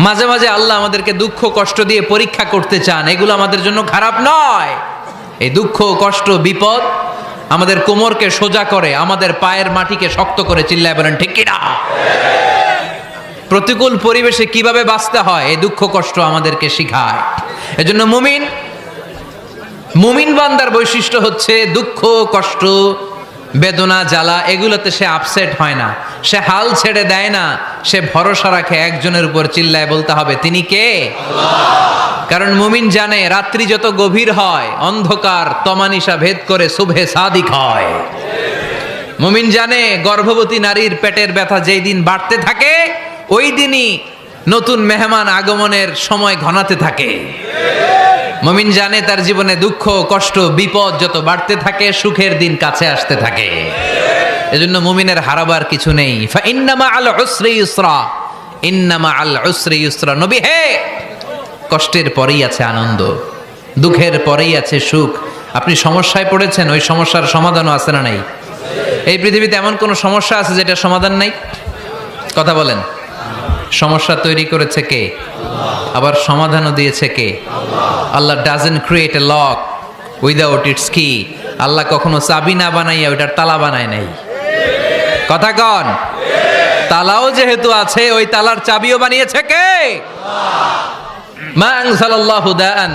মাঝে মাঝে আল্লাহ আমাদেরকে দুঃখ কষ্ট দিয়ে পরীক্ষা করতে চান, এগুলো আমাদের জন্য খারাপ নয়। এই দুঃখ কষ্ট বিপদ আমাদের কোমরকে সোজা করে, আমাদের পায়ের মাটিকে শক্ত করে, চিল্লায় বলেন ঠিক কিনা? প্রতিকূল পরিবেশে কিভাবে বাঁচতে হয় এই দুঃখ কষ্ট আমাদেরকে শিখায়। এজন্য মুমিন বান্দার বৈশিষ্ট্য হচ্ছে দুঃখ কষ্ট বেদনা জ্বালা এগুলোতে সে আপসেট হয় না, সে হাল ছেড়ে দেয় না, সে ভরসা রাখে একজনের উপর, চিল্লায় বলতে হবে তিনি কে? কারণ মুমিন জানে রাত্রি যত গভীর হয় অন্ধকার তমানিসা ভেদ করে সুবহে সাদিক হয়। মুমিন জানে গর্ভবতী নারীর পেটের ব্যথা যেই দিন বাড়তে থাকে ওই দিনই নতুন মেহমান আগমনের সময় ঘনাতে থাকে। মুমিন জানে তার জীবনে দুঃখ কষ্ট বিপদ যত বাড়তে থাকে সুখের দিন কাছে আসতে থাকে। এজন্য মুমিনের হারাবার কিছু নেই। ফা ইন্নামা আল উসরি ইউসরা, ইন্নামা আল উসরি ইউসরা। নবী হে, কষ্টের পরেই আছে আনন্দ, দুঃখের পরেই আছে সুখ। আপনি সমস্যায় পড়েছেন, ওই সমস্যার সমাধানও আছে না নাই? এই পৃথিবীতে এমন কোন সমস্যা আছে যেটা সমাধান নাই? কথা বলেন। সমস্যা তৈরি করেছে কে? আবার সমাধানও দিয়েছে কে? Allah doesn't create a lock without its key. Allah কখনো চাবি না বানাইয়া ওইটার তালা বানায় নাই। কথা কন। তালাও যেহেতু আছে ওই তালার চাবিও বানিয়েছে কে? মা আনজালাল্লাহু দাআন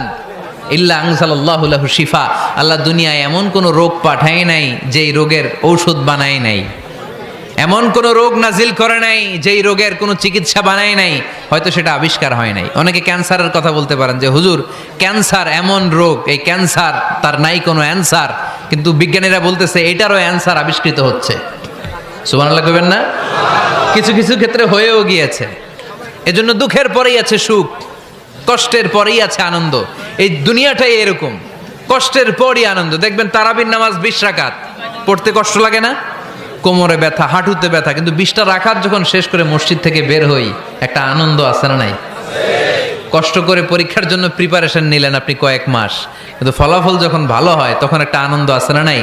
ইল্লা আনজালাল্লাহু লাহু শিফা। আল্লাহ দুনিয়ায় এমন কোন রোগ পাঠায় নাই যেই রোগের ঔষধ বানায় নাই, এমন কোন রোগ নাজিল করে নাই যেই রোগের কোনো চিকিৎসা বানায় নাই, হয়তো সেটা আবিষ্কার হয় নাই। অনেকে ক্যান্সারের কথা বলতে পারেন যে হুজুর ক্যান্সার এমন রোগ, এই ক্যান্সার তার নাই কোনো অ্যান্সার, কিন্তু বিজ্ঞানীরা বলতেছে এটারও অ্যান্সার আবিষ্কৃত হচ্ছে। সুবহানাল্লাহ কইবেন না? কিছু কিছু ক্ষেত্রে হয়েও গিয়েছে। এজন্য দুঃখের পরেই আছে সুখ, কষ্টের পরেই আছে আনন্দ। এই দুনিয়াটাই এরকম, কষ্টের পরই আনন্দ। দেখবেন তারাবির নামাজ 20 রাকাত পড়তে কষ্ট লাগে না? কোমরে ব্যথা, হাঁটুতে ব্যথা, কিন্তু 20টা রাকাত যখন শেষ করে মসজিদ থেকে বের হই একটা আনন্দ আছে না নাই? কষ্ট করে পরীক্ষার জন্য প্রিপারেশন নিলেন আপনি কয়েক মাস, কিন্তু ফলাফল যখন ভালো হয় তখন একটা আনন্দ আছে না নাই?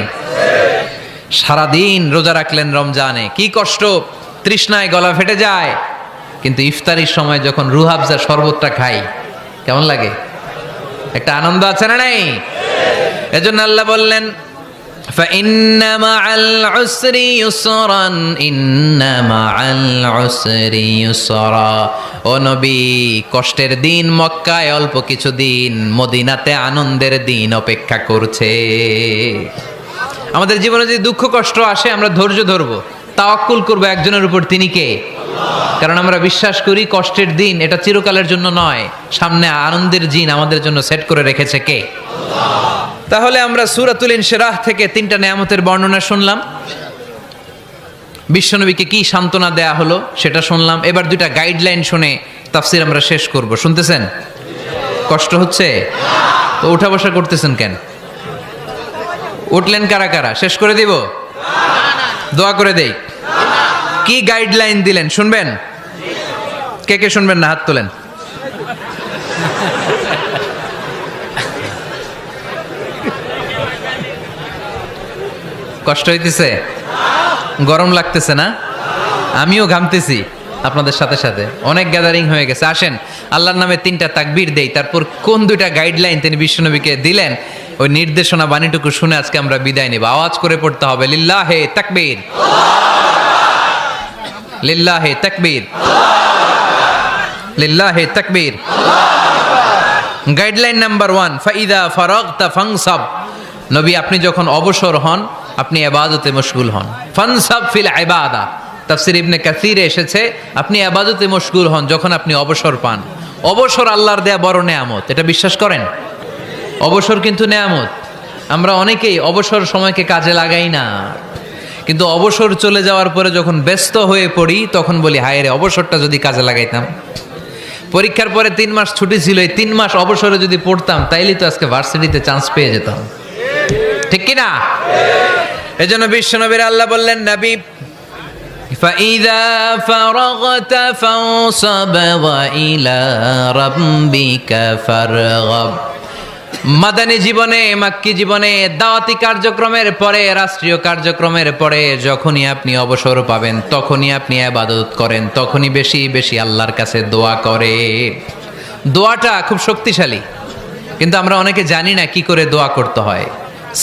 সারাদিন রোজা রাখলেন রমজানে, কি কষ্ট, তৃষ্ণায় গলা ফেটে যায়, কিন্তু ইফতারির সময় যখন রুহাবজা শরবতটা খাই কেমন লাগে? একটা আনন্দ আছে না নাই? এজন্য আল্লাহ বললেন فَإِنَّ مَعَ الْعُسْرِ يُسْرًا إِنَّ مَعَ الْعُسْرِ يُسْرًا। ও নবী, কষ্টের দিন মক্কায় অল্প কিছু দিন, মদিনাতে আনন্দের দিন অপেক্ষা করছে। আমাদের জীবনে যদি দুঃখ কষ্ট আসে আমরা ধৈর্য ধরবো, তাওয়াক্কুল করবো একজনের উপর, তিনি কে? কারণ আমরা বিশ্বাস করি কষ্টের দিন এটা চিরকালের জন্য নয়, সামনে আনন্দের দিন আমাদের জন্য সেট করে রেখেছে কে? তাহলে আমরা সূরাতুল ইনশিরাহ থেকে 3টা নেয়ামতের বর্ণনা শুনলাম, বিশ্বনবীকে কি সান্ত্বনা দেয়া হলো সেটা শুনলাম। এবার 2টা গাইডলাইন শুনে তাফসীর আমরা শেষ করব। শুনতেছেন? কষ্ট হচ্ছে তো উঠা বসা করতেছেন কেন? উঠলেন কারা কারা? শেষ করে দিব? দোয়া করে দেই। কি গাইডলাইন দিলেন শুনবেন? কে কে শুনবেন না হাত তোলেন। কষ্ট হইতেছে? গরম লাগতেছে না? আমিও ঘামতেছি আপনাদের সাথে সাথে। অনেক গ্যাদারিং হয়ে গেছে। আসেন আল্লাহর নামে 3টা তাকবীর দেই, তারপর কোন 2টা গাইডলাইন তিনি বিশ্বনবীকে দিলেন ওই নির্দেশনা বাণীটুকু শুনে আজকে আমরা বিদায় নেব। আওয়াজ করে পড়তে হবে লিল্লাহে তাকবীর, লিল্লাহে তাকবীর, লিল্লাহে তাকবীর। গাইডলাইন নাম্বার 1, ফাইদা ফারাগতা ফানসাব। নবী আপনি যখন অবসর হন আপনি ইবাদতে মশগুল হন। ফানসাব ফিল ইবাদা, তাফসীর ইবনে কাসিরে এসেছে আপনি ইবাদতে মশগুল হন যখন আপনি অবসর পান। অবসর আল্লাহর দেয়া বড় নেয়ামত, এটা বিশ্বাস করেন? অবসর কিন্তু নেয়ামত। আমরা অনেকেই অবসর সময়কে কাজে লাগাই না, কিন্তু অবসর চলে যাওয়ার পরে যখন ব্যস্ত হয়ে পড়ি তখন বলি হায় রে অবসরটা যদি কাজে লাগাইতাম। পরীক্ষার পরে 3 মাস ছুটি ছিল, এই 3 মাস অবসরে যদি পড়তাম তাইলে তো আজকে ভার্সিটিতে চান্স পেয়ে যেতাম, ঠিক কি না? এজন্য বিশ্বনবীর আল্লাহ বললেন নবী ফাইদা ফারাগতা ফানসাব ওয়া ইলা রাব্বিকা ফারগাব। মাদানী জীবনে, মাক্কি জীবনে, দাওয়াতি কার্যক্রমের পরে, রাষ্ট্রীয় কার্যক্রমের পরে যখনই আপনি অবসর পাবেন তখনই আপনি ইবাদত করেন, তখনই বেশি বেশি আল্লাহর কাছে দোয়া করে। দোয়াটা খুব শক্তিশালী, কিন্তু আমরা অনেকে জানি না কি করে দোয়া করতে হয়।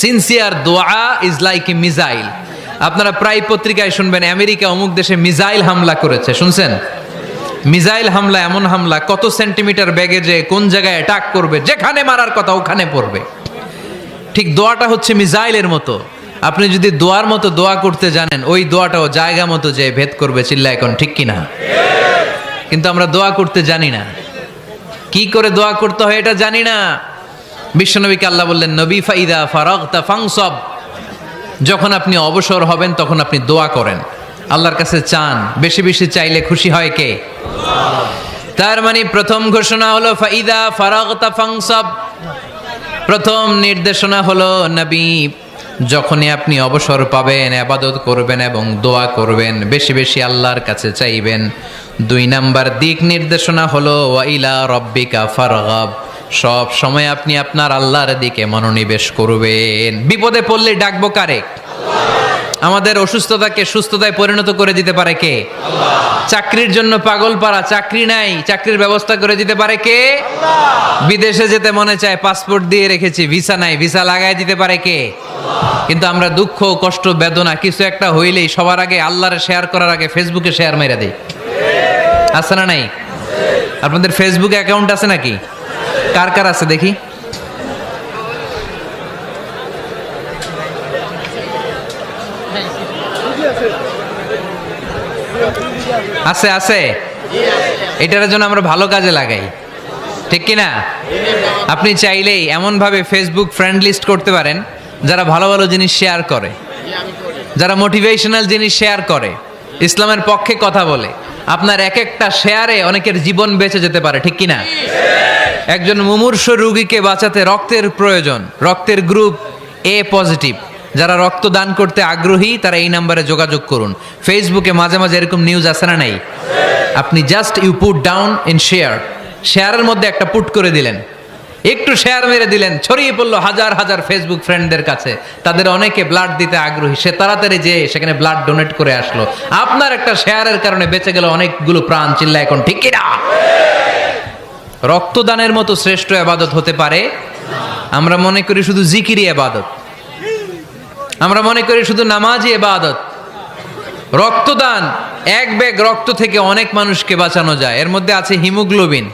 সিনসিয়ার দোয়া ইজ লাইক এ মিসাইল। আপনারা প্রায় পত্রিকায় শুনবেন আমেরিকা অমুক দেশে মিসাইল হামলা করেছে, শুনছেন? মিসাইল হামলা এমন হামলা, কত সেন্টিমিটার বেগে যে কোন জায়গায় অ্যাটাক করবে, যেখানে মারার কথা ওখানে পড়বে। ঠিক দোয়াটা হচ্ছে মিসাইলের মতো। আপনি যদি দোয়ার মতো দোয়া করতে জানেন, ওই দোয়াটাও জায়গা মতো যে ভেদ করবে। চিল্লা এখন ঠিক কিনা? কিন্তু আমরা দোয়া করতে জানি না, কি করে দোয়া করতে হয় এটা জানি না। বিশ্বনবীকে আল্লাহ বললেন, নবী ফাইদা ফারাগতা ফানসাব, যখন আপনি অবসর হবেন তখন আপনি দোয়া করেন, আল্লাহর কাছে চান। বেশি বেশি চাইলে খুশি হয় কে? তার মানে প্রথম ঘোষণা হলো ফাইদা ফারাগতা ফানসাব। প্রথম নির্দেশনা হলো নবী, যখনই আপনি অবসর পাবেন ইবাদত করবেন এবং দোয়া করবেন, বেশি বেশি আল্লাহর কাছে চাইবেন। 2 নাম্বার দিক নির্দেশনা হলো ওয়াইলা রব্বিকা ফারগাব, সব সময় আপনি আপনার আল্লাহর দিকে মনোনিবেশ করবেন। বিপদে পড়লে ডাকবো কারে? আমাদের অসুস্থতাকে সুস্থতায় পরিণত করে দিতে পারে কে? চাকরির জন্য পাগল পারা, চাকরি নাই, চাকরির ব্যবস্থা করে দিতে পারে কে? বিদেশে যেতে মনে চায়, পাসপোর্ট দিয়ে রেখেছি, ভিসা নাই, ভিসা লাগাই দিতে পারে কে? কিন্তু আমরা দুঃখ কষ্ট বেদনা কিছু একটা হইলেই সবার আগে আল্লাহরে শেয়ার করার আগে ফেসবুকে শেয়ার মেরে দেই। আছে না নাই? আপনাদের ফেসবুকে অ্যাকাউন্ট আছে নাকি? কার কার আছে দেখি? আছে আছে। এটার জন্য আমরা ভালো কাজে লাগাই, ঠিক কিনা? আপনি চাইলেই এমন ভাবে ফেসবুক ফ্রেন্ড লিস্ট করতে পারেন যারা ভালো ভালো জিনিস শেয়ার করে, যারা মোটিভেশনাল জিনিস শেয়ার করে, ইসলামের পক্ষে কথা বলে। আপনার এক একটা শেয়ারে অনেকের জীবন বেঁচে যেতে পারে, ঠিক কিনা? একজন মুমূর্ষ রোগীকে বাঁচাতে রক্তের প্রয়োজন, রক্তের গ্রুপ এ পজিটিভ। যারা রক্ত দান করতে আগ্রহী তারা এই নাম্বারে যোগাযোগ করুন। ফেসবুকে মাঝে মাঝে এরকম নিউজ আসে না নাই? আপনি just you put down in share, শেয়ারের মধ্যে একটা পুট করে দিলেন, একটু শেয়ার মেরে দিলেন, ছড়িয়ে পড়লো হাজার হাজার ফেসবুক ফ্রেন্ডদের কাছে। তাদের অনেকে ব্লাড দিতে আগ্রহী, সে তাড়াতাড়ি যেয়ে সেখানে ব্লাড ডোনেট করে আসলো। আপনার একটা শেয়ারের কারণে বেঁচে গেল অনেকগুলো প্রাণ। চিল্লা এখন ঠিক কিনা? রক্তদানের মতো শ্রেষ্ঠ ইবাদত হতে পারে? আমরা মনে করি শুধু জিকিরি ইবাদত, আমরা মনে করি শুধু নামাজি ইবাদত। রক্তদান, এক ব্যাগ রক্ত থেকে অনেক মানুষকে বাঁচানো যায়। এর মধ্যে আছে হিমোগ্লোবিন,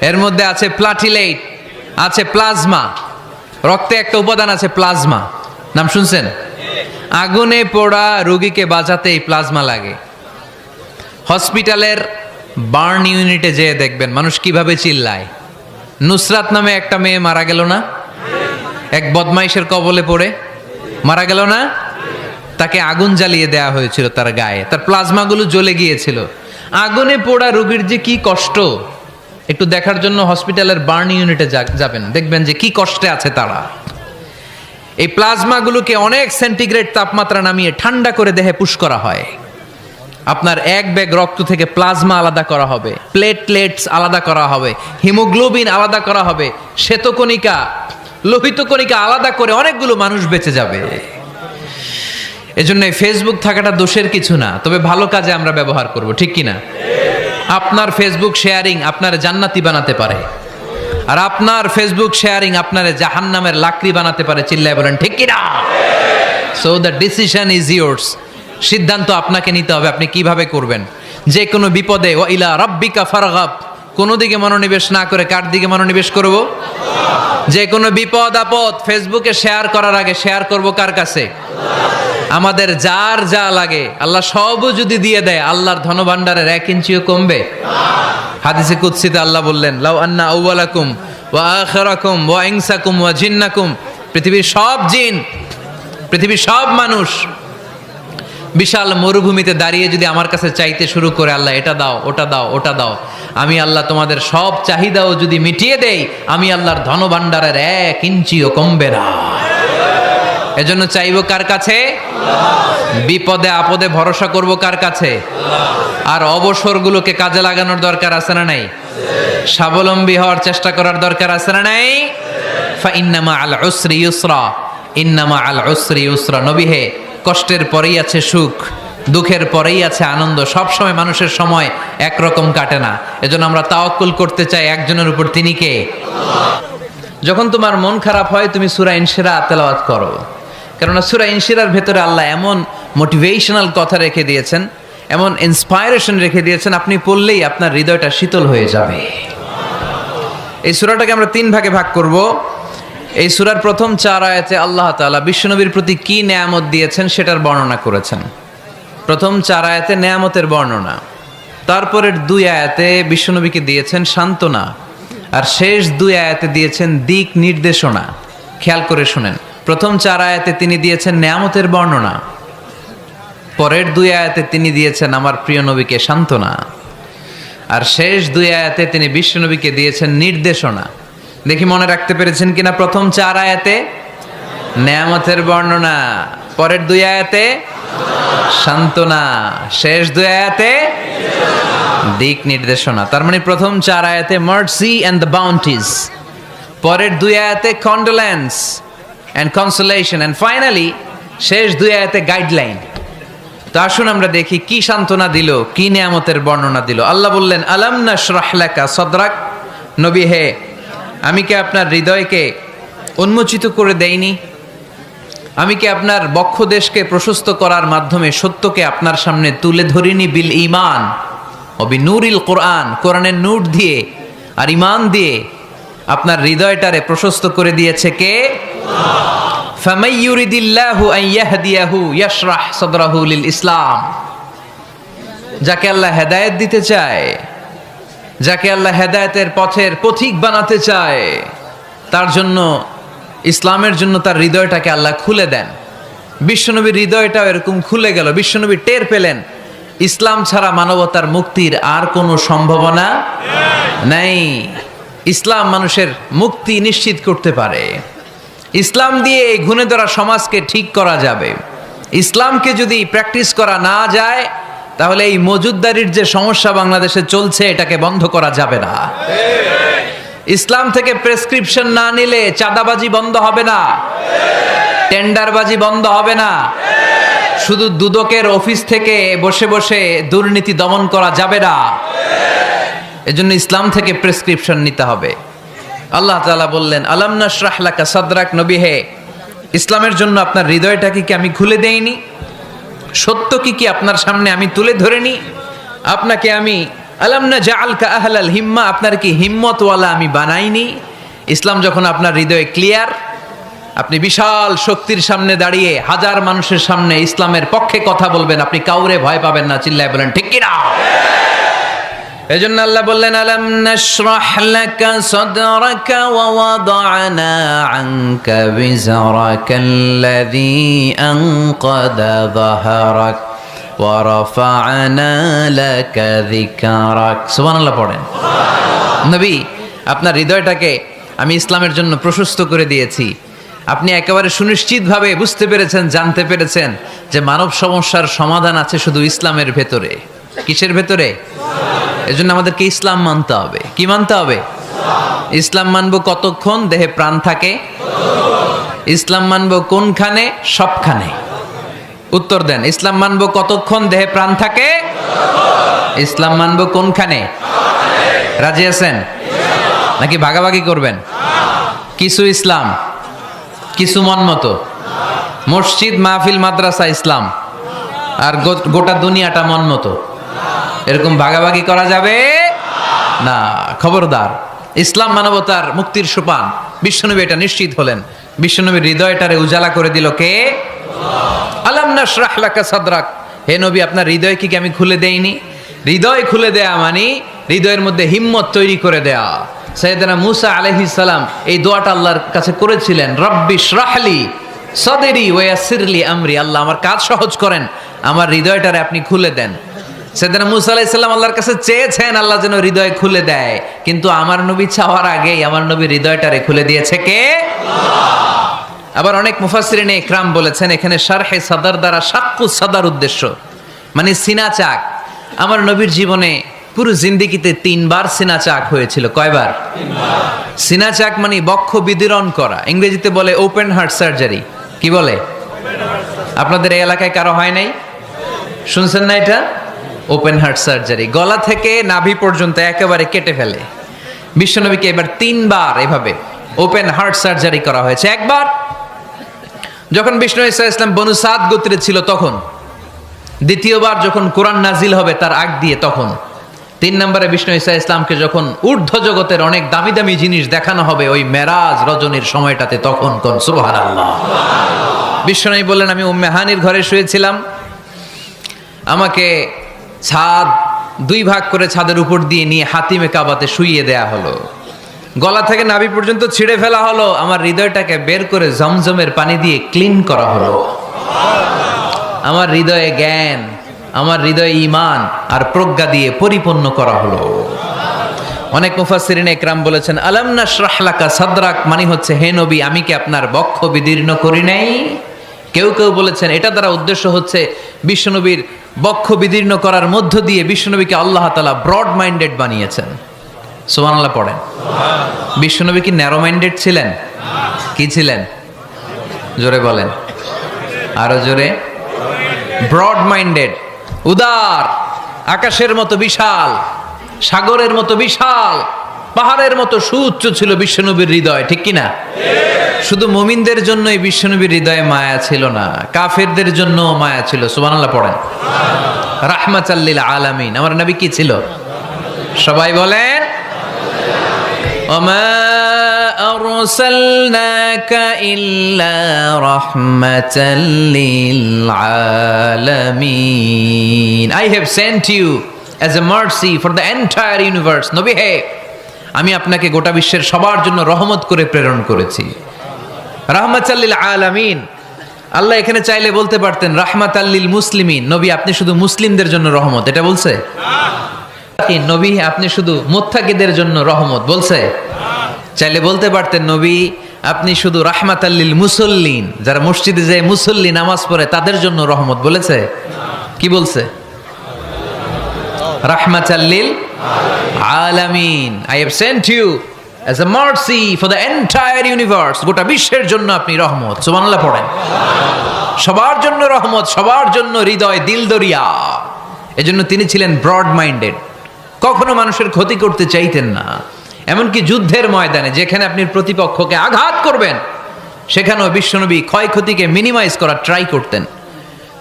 এর মধ্যে আছে প্লাটিলেট, আছে প্লাজমা। রক্তে একটা উপাদান আছে প্লাজমা, নাম শুনছেন? আগুনে পোড়া রোগীকে বাঁচাতে এই প্লাজমা লাগে। হসপিটালের বার্ন ইউনিটে যেয়ে দেখবেন মানুষ কিভাবে চিল্লায়। নুসরাত নামে একটা মেয়ে মারা গেল না? এক বদমাইশের কবলে পড়ে মারা গেল না? তাকে আগুন জ্বালিয়ে দেওয়া হয়েছিল তার গায়ে, তার প্লাজমাগুলো জ্বলে গিয়েছিল। আগুনে পোড়া রোগীর যে কি কষ্ট, একটু দেখার জন্য হসপিটালের বার্ন ইউনিটে যাবেন, দেখবেন যে কি কষ্টে আছে তারা। এই প্লাজমাগুলোকে অনেক সেন্টিগ্রেড তাপমাত্রা নামিয়ে ঠান্ডা করে দেহে পুশ করা হয়। আপনার এক ব্যাগ রক্ত থেকে প্লাজমা আলাদা করা হবে, প্লেটলেটস আলাদা করা হবে, হিমোগ্লোবিন আলাদা করা হবে, শ্বেতকণিকা, লোহিত কণিকা আলাদা করে অনেকগুলো মানুষ বেঁচে যাবে। এজন্য ফেসবুক থাকাটা দোষের কিছু না, তবে ভালো কাজে আমরা ব্যবহার করব, ঠিক কিনা? আপনার ফেসবুক শেয়ারিং আপনার জান্নাতি বানাতে পারে, আর আপনার ফেসবুক শেয়ারিং আপনার জাহান্নামের লাকড়ি বানাতে পারে। চিল্লায় বলেন ঠিক কিনা? So the decision is yours. সিদ্ধান্ত আপনাকে নিতে হবে, আপনি কিভাবে করবেন। যে কোনো বিপদে ওয়াইলা রাব্বিকা ফারগাব, কোনো দিকে মনোনিবেশ না করে কার দিকে মনোনিবেশ করব? যে কোনো বিপদ আপদ ফেসবুকে শেয়ার করার আগে শেয়ার করব কার কাছে? আমাদের যার যা লাগে আল্লাহ সবও যদি দিয়ে দেয়, আল্লাহর ধনভাণ্ডারের 1 ইঞ্চিও কমবে? হাদিসে কুদসিতে আল্লাহ বললেন, লাউ আন্না আউওয়ালাকুম ওয়া আখিরাকুম ওয়া ইনসাকুম ওয়া জিন্নাকুম, পৃথিবীর সব জিন, পৃথিবীর সব মানুষ বিশাল মরুভূমিতে দাঁড়িয়ে যদি আমার কাছে চাইতে শুরু করে, আল্লাহ এটা দাও, ওটা দাও, ওটা দাও, আমি আল্লাহ তোমাদের সব চাহিদাও যদি মিটিয়ে দেই, আমি আল্লাহর ধনভাণ্ডারের 1 ইঞ্চিও কমবে না। এজন্য চাইবো কার কাছে? বিপদে আপদে ভরসা করব কার কাছে? আর অবসরগুলোকে কাজে লাগানোর দরকার আছে না নাই? স্বাবলম্বী হওয়ার চেষ্টা করার দরকার আছে না নাই? ফা ইন্নামা আল উসরি ইউসরা, ইন্নামা আল উসরি ইউসরা। নবী হে, কষ্টের পরেই আছে সুখ, দুঃখের পরেই আছে আনন্দ। সব সময় মানুষের সময় একরকম কাটে না। এজন্য আমরা তাওয়াক্কুল করতে চাই একজনের উপর, তিনি কে? যখন তোমার মন খারাপ হয় তুমি সূরা ইনশিরাহ তেলাওয়াত করো, কেননা সূরা ইনশিরাহর ভেতরে আল্লাহ এমন মোটিভেশনাল কথা রেখে দিয়েছেন, এমন ইন্সপায়ারেশন রেখে দিয়েছেন, আপনি পড়লেই আপনার হৃদয়টা শীতল হয়ে যাবে। এই সূরাটাকে আমরা 3 ভাগে ভাগ করব। এই সূরার প্রথম 4 আয়াতে আল্লাহ তাআলা বিশ্বনবীর প্রতি কি নেয়ামত দিয়েছেন সেটার বর্ণনা করেছেন। প্রথম 4 আয়াতে নেয়ামতের বর্ণনা, তারপরের 2 আয়াতে বিশ্বনবীকে দিয়েছেন সান্ত্বনা, আর শেষ 2 আয়াতে দিয়েছেন দিক নির্দেশনা। খেয়াল করে শুনেন, প্রথম 4 আয়াতে তিনি দিয়েছেন নেয়ামতের বর্ণনা, পরের 2 আয়াতে তিনি দিয়েছেন আমার প্রিয় নবীকে সান্ত্বনা, আর শেষ 2 আয়াতে তিনি বিশ্বনবীকে দিয়েছেন নির্দেশনা। দেখি মনে রাখতে পেরেছেন কিনা? প্রথম 4 আয়াতে নেয়ামতের বর্ণনা, পরের 2 আয়াতে সান্ত্বনা, শেষ 2 আয়াতে দিক নির্দেশনা। তার মানে প্রথম 4 আয়াতে মার্সি এন্ড দ্য বাউন্টিজ, পরের 2 আয়াতে condolence and consolation, and finally শেষ 2 আয়াতে গাইডলাইন। তো আসুন আমরা দেখি কি সান্ত্বনা দিল, কি নিয়ামতের বর্ণনা দিল। আল্লাহ বললেন, আলাম নাশরাহ লাকা সাদরাক। নবী হে, আমি কি আপনার হৃদয়কে উন্মোচিত করে দেইনি? আমি কি আপনার বক্ষদেশকে প্রশস্ত করার মাধ্যমে সত্যকে আপনার সামনে তুলে ধরিনি? বিল ঈমান ও বিনূরিল কোরআন, কোরআনের নূর দিয়ে আর ঈমান দিয়ে আপনার হৃদয়টারে প্রশস্ত করে দিয়েছে কে? ফামাই ইউরিদিল্লাহু আন ইয়াহদিয়াহু ইয়াশরাহ সাদরাহু লিল ইসলাম। যাকে আল্লাহ হেদায়েত দিতে চায়, যাকে আল্লাহ হেদায়েতের পথের পথিক বানাতে চায়, তার জন্য, ইসলামের জন্য তার হৃদয়টাকে আল্লাহ খুলে দেন। বিশ্বনবীর হৃদয়টাও এরকম খুলে গেল। বিশ্বনবী টের পেলেন ইসলাম ছাড়া মানবতার মুক্তির আর কোনো সম্ভাবনা নাই। ইসলাম মানুষের মুক্তি নিশ্চিত করতে পারে। ইসলাম দিয়ে এই ঘুণে ধরা সমাজকে ঠিক করা যাবে। ইসলামকে যদি প্র্যাকটিস করা না যায়, তাহলে এই মজুদদারির যে সমস্যা বাংলাদেশে চলছে, এটাকে বন্ধ করা যাবে না। ইসলাম থেকে প্রেসক্রিপশন না নিলে চাঁদাবাজি বন্ধ হবে না, টেন্ডারবাজি বন্ধ হবে না, শুধু দুদকের অফিস থেকে বসে বসে দুর্নীতি দমন করা যাবে না। এজন্য ইসলাম থেকে প্রেসক্রিপশন নিতে হবে। আল্লাহ তাআলা বললেন, আলাম নাশরাহ লাকা সাদরাক। নবী হে, ইসলামের জন্য আপনার হৃদয়টাকে কি আমি খুলে দেইনি? সত্য কি আপনার সামনে আমি তুলে ধরিনি? আপনাকে আমি আলাম নাজআলকা আহলাল হিম্মা, আপনার কি হিম্মতওয়ালা আমি বানাইনি? ইসলাম যখন আপনার হৃদয়ে ক্লিয়ার, আপনি বিশাল শক্তির সামনে দাঁড়িয়ে হাজার মানুষের সামনে ইসলামের পক্ষে কথা বলবেন, আপনি কাউরে ভয় পাবেন না। চিল্লায় বলেন ঠিক কিনা? এজন্য আল্লাহ বললেন, আলাম নাশরাহ লাকা সাদরাকা ওয়া ওয়াদা'না আনকা বিজরাকাল্লাযী আনকাদা যাহরাক ওয়া রাফা'না লাকা যিকরাক। সুবহানাল্লাহ পড়েন। নবী, আপনার হৃদয়টাকে আমি ইসলামের জন্য প্রশস্ত করে দিয়েছি। আপনি একেবারে সুনিশ্চিতভাবে বুঝতে পেরেছেন, জানতে পেরেছেন যে মানব সমস্যার সমাধান আছে শুধু ইসলামের ভেতরে। কিসের ভেতরে? এজন্য আমাদেরকে ইসলাম মানতে হবে। কি মানতে হবে? ইসলাম মানবো কতক্ষণ দেহে প্রাণ থাকে? ইসলাম মানবো কোনখানে? সবখানে। উত্তর দেন, ইসলাম মানবো কতক্ষণ দেহে প্রাণ থাকে? ইসলাম মানবো কোনখানে? রাজি আছেন নাকি ভাগাভাগি করবেন? কিছু ইসলাম, কিছু মন মতো। মসজিদ, মাহফিল, মাদ্রাসা ইসলাম, আর গোটা দুনিয়াটা মন মতো। এরকম ভাগাভাগি করা যাবে না। খবরদার। ইসলাম মানবতার মুক্তির সোপান। বিশ্বনবী এটা নিশ্চিত হলেন। বিশ্বনবীর হৃদয়টারে উজালা করে দিল কে? আলাম নাশরাহ লাকা সাদরাক। হে নবী, আপনার হৃদয় কি আমি খুলে দেইনি? হৃদয় খুলে দেয়া মানে হৃদয়ের মধ্যে হিম্মত তৈরি করে দেয়া। সাইয়েদনা মূসা আলাইহিস সালাম এই দোয়াটা আল্লাহর কাছে করেছিলেন, রব্বি শরহলি সাদরি ওয়া ইয়াসসিরলি আমরি। আল্লাহ, আমার কাজ সহজ করেন, আমার হৃদয়টারে আপনি খুলে দেন। সাইয়েদনা মূসা আলাইহিস সালাম আল্লাহর কাছে চেয়েছেন আল্লাহ যেন হৃদয় খুলে দেয়, কিন্তু আমার নবী চাওয়ার আগেই আমার নবীর হৃদয়টারে খুলে দিয়েছে কে? আল্লাহ। আবার অনেক মুফাসসিরিনে ইকরাম বলেছেন এখানে শারহে সাদর দ্বারা শাক্কু সাদর উদ্দেশ্য, মানে সিনা চাক। আমার নবীর জীবনে পুরো জিন্দেগিতে 3 বার সিনা চাক হয়েছিল। কয়বার? সিনা চাক মানে বক্ষ বিদীর্ণ করা, ইংরেজিতে বলে ওপেন হার্ট সার্জারি। কি বলে? আপনাদের এই এলাকায় কারো হয় নাই? শুনছেন না এটা? ওপেন হার্ট সার্জারি, গলা থেকে নাভি পর্যন্ত একেবারে কেটে ফেলে। বিশ্বনবীকে এবার 3 বার এভাবে ওপেন হার্ট সার্জারি করা হয়েছে। একবার যখন বিষ্ণু ঈসা ইসলাম বনু সাদ গোত্রে ছিল তখন, দ্বিতীয়বার যখন কোরআন নাজিল হবে তার আগ দিয়ে তখন, 3 নম্বরে বিষ্ণু ঈসা ইসলামকে যখন ঊর্ধ্ব জগতের অনেক দামি দামি জিনিস দেখানো হবে ওই মেরাজ রজনীর সময়টাতে, তখন কোন সুবহানাল্লাহ। বিশ্বনবী বললেন, আমি উম্মে হানির ঘরে শুয়েছিলাম, আমাকে ছাদ 2 ভাগ করে ছাদের উপর দিয়ে নিয়ে হাতিমে কাবাতে শুইয়ে দেয়া হলো, গলা থেকে নাভি পর্যন্ত ছিঁড়ে ফেলা হলো, আমার হৃদয়টাকে বের করে জমজমের পানি দিয়ে ক্লিন করা হলো, আমার হৃদয়ে জ্ঞান, আমার হৃদয়ে ঈমান আর প্রজ্ঞা দিয়ে পরিপূর্ণ করা হলো। অনেক মুফাসসিরিন ইকরাম বলেছেন, আলাম নাশরাহ লাকা সাদরাক মানে হচ্ছে, হে নবী আমি কি আপনার বক্ষ বিদীর্ণ করি নাই? কেউ কেউ বলেছেন এটা দ্বারা উদ্দেশ্য হচ্ছে বিশ্বনবীর বক্ষ বিদীর্ণ করার মধ্য দিয়ে বিশ্বনবীকে আল্লাহ তাআলা ব্রড মাইন্ডেড বানিয়েছেন। সুবহানাল্লাহ পড়েন। বিশ্বনবী কি ন্যারো মাইন্ডেড ছিলেন? কি ছিলেন? জোরে বলেন, আরো জোরে। ব্রড মাইন্ডেড, উদার, আকাশের মতো বিশাল, সাগরের মতো বিশাল, পাহাড়ের মতো সুউচ্চ ছিল বিশ্বনবীর হৃদয়, ঠিক কিনা? শুধু মুমিনদের জন্যই বিশ্বনবীর হৃদয়ে মায়া ছিল না, কাফেরদের জন্য মায়া ছিল। সুবহানাল্লাহ পড়েন। রাহমাতাল লিল আলামিন, আমার নবী কি ছিল? সবাই বলেন, ওমা আরসালনাকা ইল্লা রাহমাতাল লিল আলামিন। I have sent you as a mercy for the entire universe. নবী হে, আমি আপনাকে গোটা বিশ্বের সবার জন্য রহমত করে প্রেরণ করেছি। রাহমাতাল লিল আলামিন, আল্লাহ এখানে চাইলে বলতে পারতেন রাহমাতাল লিল মুসলিমিন, নবী আপনি শুধু মুসলিমদের জন্য রহমত, এটা বলছে? নবী আপনি শুধু মুত্তাকিদের জন্য রহমত, বলছে? চাইলে বলতে পারতেন নবী আপনি শুধু রাহমাতাল লিল মুসল্লিন, যারা মসজিদে যায় মুসল্লি নামাজ পড়ে তাদের জন্য রহমত, বলেছে? কি বলছে? রাহমাতাল লিল আলামিন, I have sent you as a mercy for the entire universe, গোটা বিশ্বের জন্য আপনি রহমত। সুবহানাল্লাহ পড়েন। সবার জন্য রহমত, সবার জন্য হৃদয় দিল দরিয়া। এজন্য তিনি ছিলেন ব্রড মাইন্ডেড, কখনো মানুষের ক্ষতি করতে চাইতেন না। এমনকি যুদ্ধের ময়দানে যেখানে আপনি প্রতিপক্ষকে আঘাত করবেন সেখানেও বিশ্বনবী ক্ষয়ক্ষতিকে মিনিমাইজ করার ট্রাই করতেন।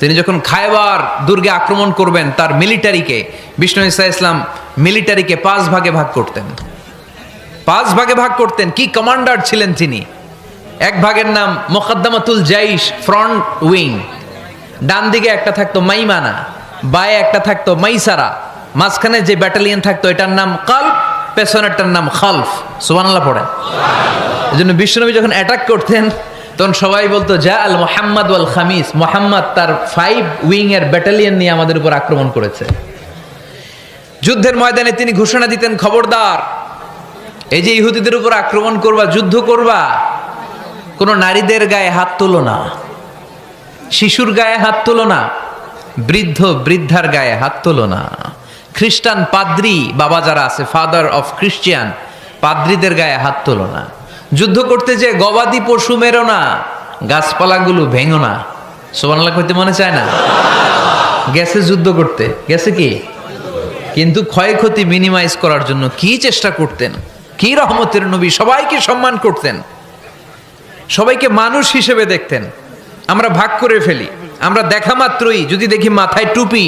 তিনি যখন খায়বার দুর্গে আক্রমণ করবেন তার মিলিটারিকে, বিষ্ণু ঈসা ইসলাম মিলিটারিকে 5 ভাগে ভাগ করতেন। 5 ভাগে ভাগ করতেন। কি কমান্ডার ছিলেন তিনি! এক ভাগের নাম মুকদ্দমাতুল জাইশ, ফ্রন্ট উইং। ডান দিকে একটা থাকতো মাইমানা, বায়ে একটা থাকতো মাইসারা, মাঝখানে যে ব্যাটালিয়ন থাকতো এটার নাম কালব, পেছনেরটার নাম খালফ। সুবহানাল্লাহ পড়েন। এজন্য বিশ্বনবী যখন অ্যাটাক করতেন তখন সবাই বলতো যা আল মুহাম্মদ ওয়াল খামিস, মুহাম্মদ তার 5 উইং এর ব্যাটালিয়ন নিয়ে আমাদের উপর আক্রমণ করেছে। যুদ্ধের ময়দানে তিনি ঘোষণা দিতেন, খবরদার, এই যে ইহুদিদের উপর আক্রমণ করবা, যুদ্ধ করবা, কোনো নারীদের গায়ে হাত তোলো না, শিশুর গায়ে হাত তোলো না, বৃদ্ধ বৃদ্ধার গায়ে হাত তোলো না, খ্রিস্টান পাদ্রী বাবা যারা আছে, ফাদার অফ খ্রিস্টিয়ান, পাদ্রীদের গায়ে হাত তোলো না, যুদ্ধ করতে যে গবাদি পশু মেরো না, গাছপালাগুলো ভেঙো না। সুবহানাল্লাহ কইতে মনে চায় না? গেছে যুদ্ধ করতে, গেছে কি, কিন্তু ক্ষয়ক্ষতি মিনিমাইজ করার জন্য কি চেষ্টা করতেন! কি রহমতের নবী! সবাইকে সম্মান করতেন, সবাইকে মানুষ হিসেবে দেখতেন। আমরা ভাগ করে ফেলি, আমরা দেখা মাত্রই যদি দেখি মাথায় টুপি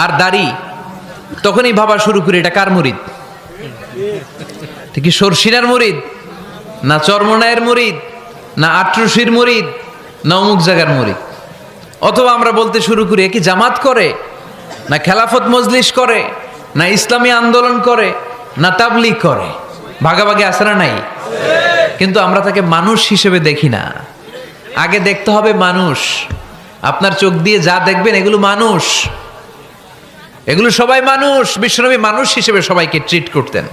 আর দাড়ি, তখনই ভাবা শুরু করি এটা কার মুরিদ? ঠিক সরসিনার মুরিদ, না চরমনায়ের মুরিদ, না আট্রসির মুরিদ, না অমুক জায়গার মুরিদ। অথবা আমরা বলতে শুরু করি কি জামাত করে, না খেলাফত মজলিস করে, না ইসলামী আন্দোলন করে, না তাবলীগ করে। ভাগাভাগি আছে না নাই? কিন্তু আমরা তাকে মানুষ হিসেবে দেখি না। আগে দেখতে হবে মানুষ। আপনার চোখ দিয়ে যা দেখবেন এগুলো মানুষ, এগুলো সবাই মানুষ। বিশ্বনবী মানুষ হিসেবে সবাইকে ট্রিট করতেন।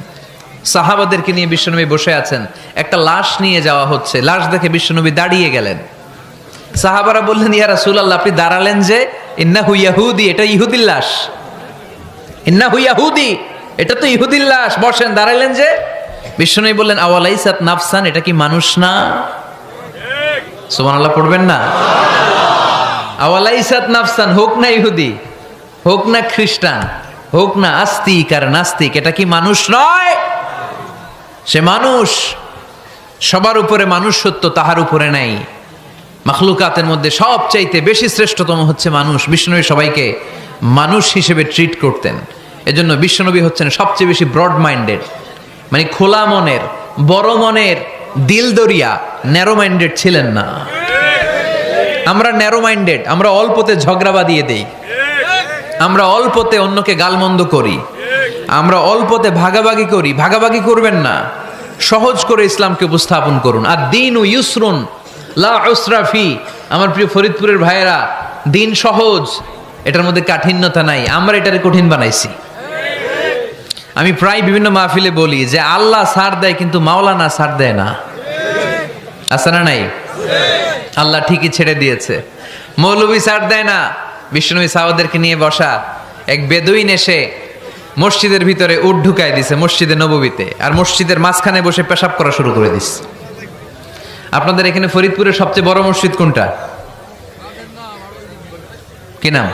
সাহাবাদেরকে নিয়ে বিশ্বনবী বসে আছেন, একটা লাশ নিয়ে যাওয়া হচ্ছে, লাশ দেখে বিশ্বনবী দাঁড়িয়ে গেলেন। সাহাবারা বললেন, ইয়া রাসূলুল্লাহ আপনি দাঁড়ালেন যে? ইন্নাহু ইয়াহুদি, এটা ইহুদির লাশ। ইন্নাহু ইয়াহুদি, এটা তো ইহুদির লাশ, বসেন। দাঁড়াইলেন যে? বিশ্বনবী বললেন আওয়ালাইসাত নাফসান, এটা কি মানুষ না? সুবহানাল্লাহ পড়বেন না? আওয়ালাইসাত নাফসান, হোক না ইহুদি, হোক না খ্রিস্টান, হোক না আস্তিক আর নাস্তিক, এটা কি মানুষ নয়? সে মানুষ। সবার উপরে মানুষ সত্য, তাহার উপরে নাই। মাখলুকাতের মধ্যে সবচাইতে বেশি শ্রেষ্ঠতম হচ্ছে মানুষ। বিশ্বনবী সবাইকে মানুষ হিসেবে ট্রিট করতেন। এজন্য বিশ্বনবী হচ্ছেন সবচেয়ে বেশি ব্রড মাইন্ডেড, মানে খোলা মনের, বড় মনের, দিল দরিয়া, ন্যারো মাইন্ডেড ছিলেন না। আমরা ন্যারো মাইন্ডেড, আমরা অল্পতে ঝগড়া বাঁধিয়ে দেই, আমরা অল্পতে অন্যকে গালমন্দ করি, আমরা অল্পতে ভাগাভাগি করি। ভাগাভাগি করবেন না, সহজ করে ইসলামকে উপস্থাপন করুন। আর দিন ও ইউসরুন লা উসরা ফি। আমার প্রিয় ফরিদপুরের ভাইয়েরা, দিন সহজ, এটার মধ্যে কাঠিন্যতা নাই। আমরা এটারে কঠিন বানাইছি। আমি প্রায় বিভিন্ন মাহফিলে বলি যে আল্লাহ ছাড় দেয় কিন্তু মাওলানা ছাড় দেয় না। আছে না নাই? আল্লাহ ঠিকই ছেড়ে দিয়েছে। মৌলভী ছাড় দেয় না। বিশ্বনবী সাহাবাদেরকে নিয়ে বসা এক বেদুইন এসে মসজিদের ভিতরে উট ঢুকায় দিছে, মসজিদে নববীতে, আর মসজিদের মাঝখানে বসে পেশাব করা শুরু করে দিছে। আপনাদের এখানে ফরিদপুরের সবচেয়ে বড় মসজিদ কোনটা? কি নাম?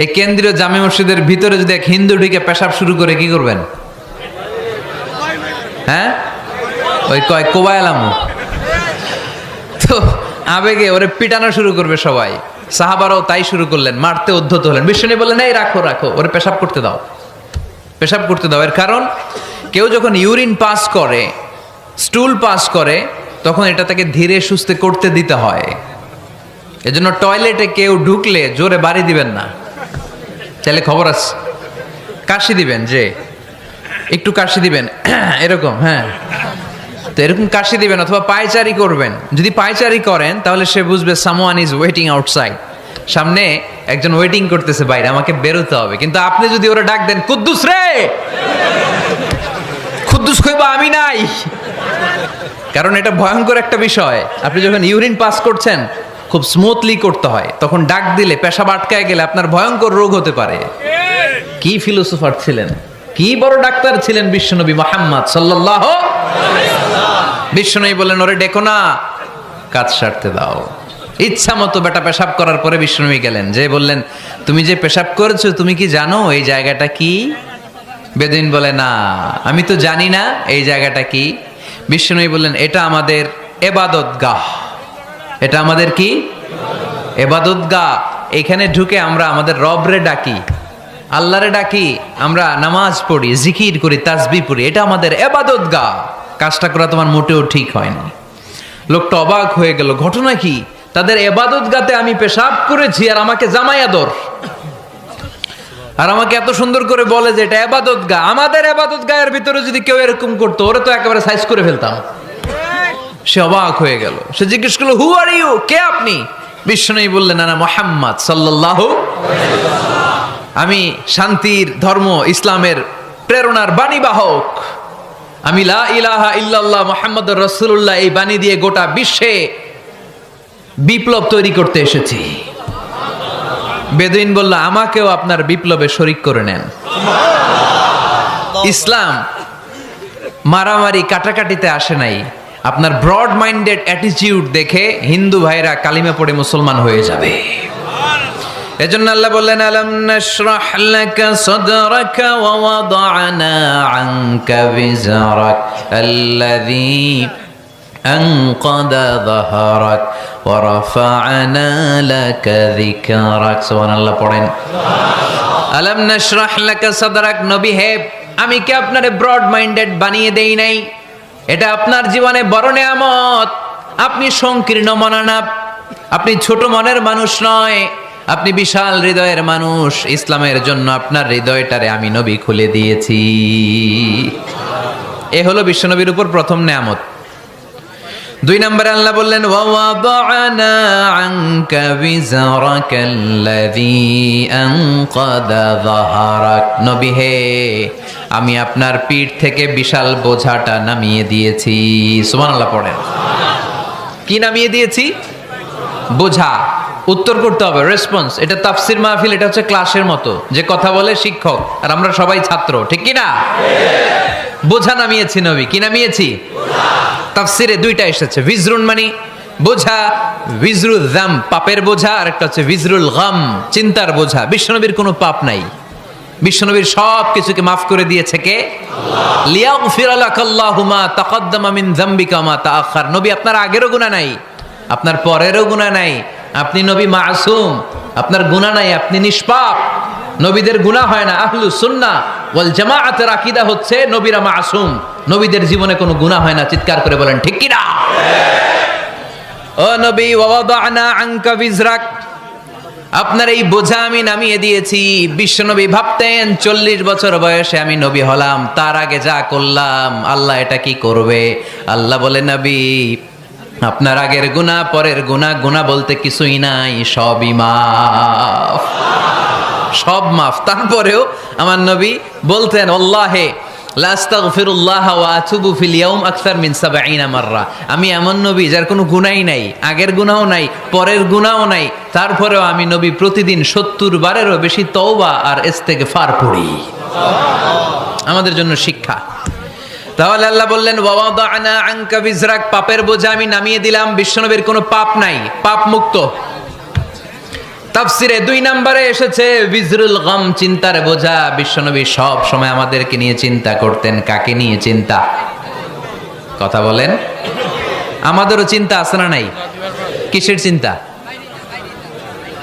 এই কেন্দ্রীয় জামে মসজিদের ভিতরে যদি এক হিন্দু ঢুকে পেশাব শুরু করে কি করবেন? হ্যাঁ, ওই কয় কোবাইলাম। তো আবেগে ওরে পিটানো শুরু করবে সবাই। সাহাবারাও তাই শুরু করলেন, মারতে উদ্ধত হলেন। বিশ্বনবী বললেন এই রাখো রাখো, ওরে পেশাব করতে দাও, পেশাব করতে দাও। এর কারণ কেউ যখন ইউরিন পাস করে, স্টুল পাস করে, তখন এটা তাকে ধীরে সুস্থে করতে দিতে হয়। এজন্য টয়লেটে কেউ ঢুকলে জোরে বাড়ি দিবেন না। তাহলে খবর আছে, কাশি দিবেন, যে একটু কাশি দিবেন এরকম, হ্যাঁ, তো এরকম কাশি দিবেন। অথবা পায়চারি করবেন। যদি পায়চারি করেন তাহলে সে বুঝবে সামওয়ান ইজ ওয়েটিং আউটসাইড, সামনে একজন ওয়েটিং করতেছে বাইরে, আমাকে বেরোতে হবে। কিন্তু আপনি যদি ওরা ডাক দেন কুদ্দুস রে, কুদ্দুস কইবা আমি নাই, কারণ এটা ভয়ঙ্কর একটা বিষয়। আপনি যখন ইউরিন পাস করছেন খুব স্মুথলি করতে হয়, তখন ডাক দিলে পেশাব আটকায় গেলে আপনার ভয়ঙ্কর রোগ হতে পারে। কি ফিলোসোফার ছিলেন, কি বড় ডাক্তার ছিলেন বিশ্বনবী মুহাম্মদ সাল্লাল্লাহু আলাইহি ওয়াসাল্লাম। বিশ্বনবী বললেন ওরে ডেকো না, কাজ সারতে দাও। ইচ্ছা মতো বেটা পেশাব করার পরে বিশ্বনবী গেলেন, যে বললেন তুমি যে পেশাব করেছো তুমি কি জানো এই জায়গাটা কি? বেদুইন বলে না, আমি তো জানি না এই জায়গাটা কি। বিশ্বনবী বললেন এটা আমাদের ইবাদতগাহ, এটা আমাদের কি? ইবাদতগাহ। এখানে ঢুকে আমরা আমাদের রবরে ডাকি, আল্লাহরে ডাকি, আমরা নামাজ পড়ি, জিকির করি, তাসবিহ পড়ি, এটা আমাদের ইবাদতগাহ। কাজটা করা তোমার মোটেও ঠিক হয়নি। লোকটা অবাক হয়ে গেল, ঘটনা কি? তাদের ইবাদতগাতে আমি পেশাব করেছি আর আমাকে জামাই আদর, আর আমাকে এত সুন্দর করে বলে যে এটা ইবাদতগাহ। আমাদের ইবাদতগাহের ভিতরে যদি কেউ এরকম করতো, ওরে তো একেবারে সাইজ করে ফেলতাম। সে অবাক হয়ে গেল। সে জিজ্ঞেস করলো হু আর ইউ, কে আপনি? বিশ্বনবী বললেন আনা মুহাম্মদ সাল্লাল্লাহু আলাইহি ওয়াসাল্লাম, আমি শান্তির ধর্ম ইসলামের প্রেরণার বাণীবাহক। আমি লা ইলাহা ইল্লাল্লাহ মুহাম্মাদুর রাসূলুল্লাহ এই বাণী দিয়ে গোটা বিশ্বে বিপ্লব তৈরি করতে এসেছি। বেদুইন বলল আমাকেও আপনার বিপ্লবে শরীক করে নেন। ইসলাম মারামারি কাটাকাটিতে আসে নাই। আপনার ব্রড মাইন্ডেড অ্যাটিটিউড দেখে হিন্দু ভাইরা কালিমা পড়ে মুসলমান হয়ে যাবে। এজন্য আল্লাহ বললেন আলাম নাশরাহ লাকা সাদরাকা ওয়া ওয়াদা'না আনকা বিজরাক আল্লাযী আনকাদা যাহরাক ওয়া রাফা'না লাকা যিকরাক। সুবহানাল্লাহ পড়েন। আলাম নাশরাহ লাকা সাদরাক, নবী হে আমি কি আপনারে ব্রড মাইন্ডেড বানিয়ে দেই নাই? এটা আপনার জীবনে বড় নেয়ামত। আপনি সংকীর্ণ মনা না, আপনি ছোট মনের মানুষ নয়, আপনি বিশাল হৃদয়ের মানুষ। ইসলামের জন্য আপনার হৃদয়টারে আমি নবী খুলে দিয়েছি। এ হলো বিশ্বনবীর উপর প্রথম নেয়ামত। 2 নম্বরে আল্লাহ বললেন ওয়া ওয়াদা'না আনকা বিজরাকাল্লাযী আনকাদা যাহরাক, নবী হে আমি আপনার পিঠ থেকে বিশাল বোঝাটা নামিয়ে দিয়েছি। সুবহানাল্লাহ পড়েন। কি নামিয়ে দিয়েছি? বোঝা। উত্তর করতে হবে, রেসপন্স। এটা তাফসির মাহফিল, এটা হচ্ছে ক্লাসের মতো, যে কথা বলে শিক্ষক আর আমরা সবাই ছাত্র, ঠিক কি না? বোঝা নামিয়েছি নবী, কি নামিয়েছি? তাফসিরে দুইটা এসেছে, ভিজরুন মানে বোঝা, ভিজরুল যাম পাপের বোঝা, আর একটা হচ্ছে ভিজরুল গাম চিন্তার বোঝা। বিশ্বনবীর কোনো পাপ নাই, বিশ্বনবীর সব কিছুকে মাফ করে দিয়েছে কে? লিয়াগফির লাকাল্লাহু মা তাকাদ্দামা মিন যামবিকা মা তাআখার। নবী আপনার আগেরও গুনাহ নাই, আপনার পরেরও গুনাহ নাই, আপনি নবী মাসুম, আপনার গুনাহ নাই, আপনি নিষ্পাপ। নবীদের গুনাহ হয় না। আহলুস সুন্নাহ ওয়াল জামাআতের আকীদা হচ্ছে নবীরা মাসুম, নবীদের জীবনে কোনো গুনাহ হয় না। চিৎকার করে বলেন ঠিক কি না? ও নবী, ওয়াদানা আনকা বিজরাক, আপনার এই বোঝা আমি নামিয়ে দিয়েছি। বিশ্বনবী ভাবতেন 40 বছর বয়সে আমি নবী হলাম, তার আগে যা করলাম আল্লাহ এটা কি করবে? আল্লাহ বলে, নবী আপনার আগের গুনাহ, পরের গুনাহ, গুনাহ বলতে কিছুই নাই, সবই মাফ, সব মাফ। তারপরেও আমার নবী বলতেন, আল্লাহে লা আস্তাগফিরুল্লাহ ওয়া আতুবু ফিল ইয়াউম আকসার মিন 70 মাররা। আমি এমন নবী যার কোনো গুনাহই নাই, আগের গুনাহও নাই, পরের গুনাহও নাই, তারপরেও আমি নবী প্রতিদিন 70 বারেরও বেশি তওবা আর ইস্তেগফার পড়ি। আমাদের জন্য শিক্ষা। তাহলে আল্লাহ বললেন, ওয়াদানা আনকা বিজরাক, পাপের বোঝা আমি নামিয়ে দিলাম। বিশ্বনবীর কোনো পাপ নাই, পাপ মুক্ত। তাফসিরে 2 নম্বরে এসেছে বিজরুল গাম, চিন্তার বোঝা। বিশ্বনবী সব সময় আমাদেরকে নিয়ে চিন্তা করতেন। কাকে নিয়ে চিন্তা? কথা বলেন। আমাদেরও চিন্তা আছে না নাই? কিসের চিন্তা?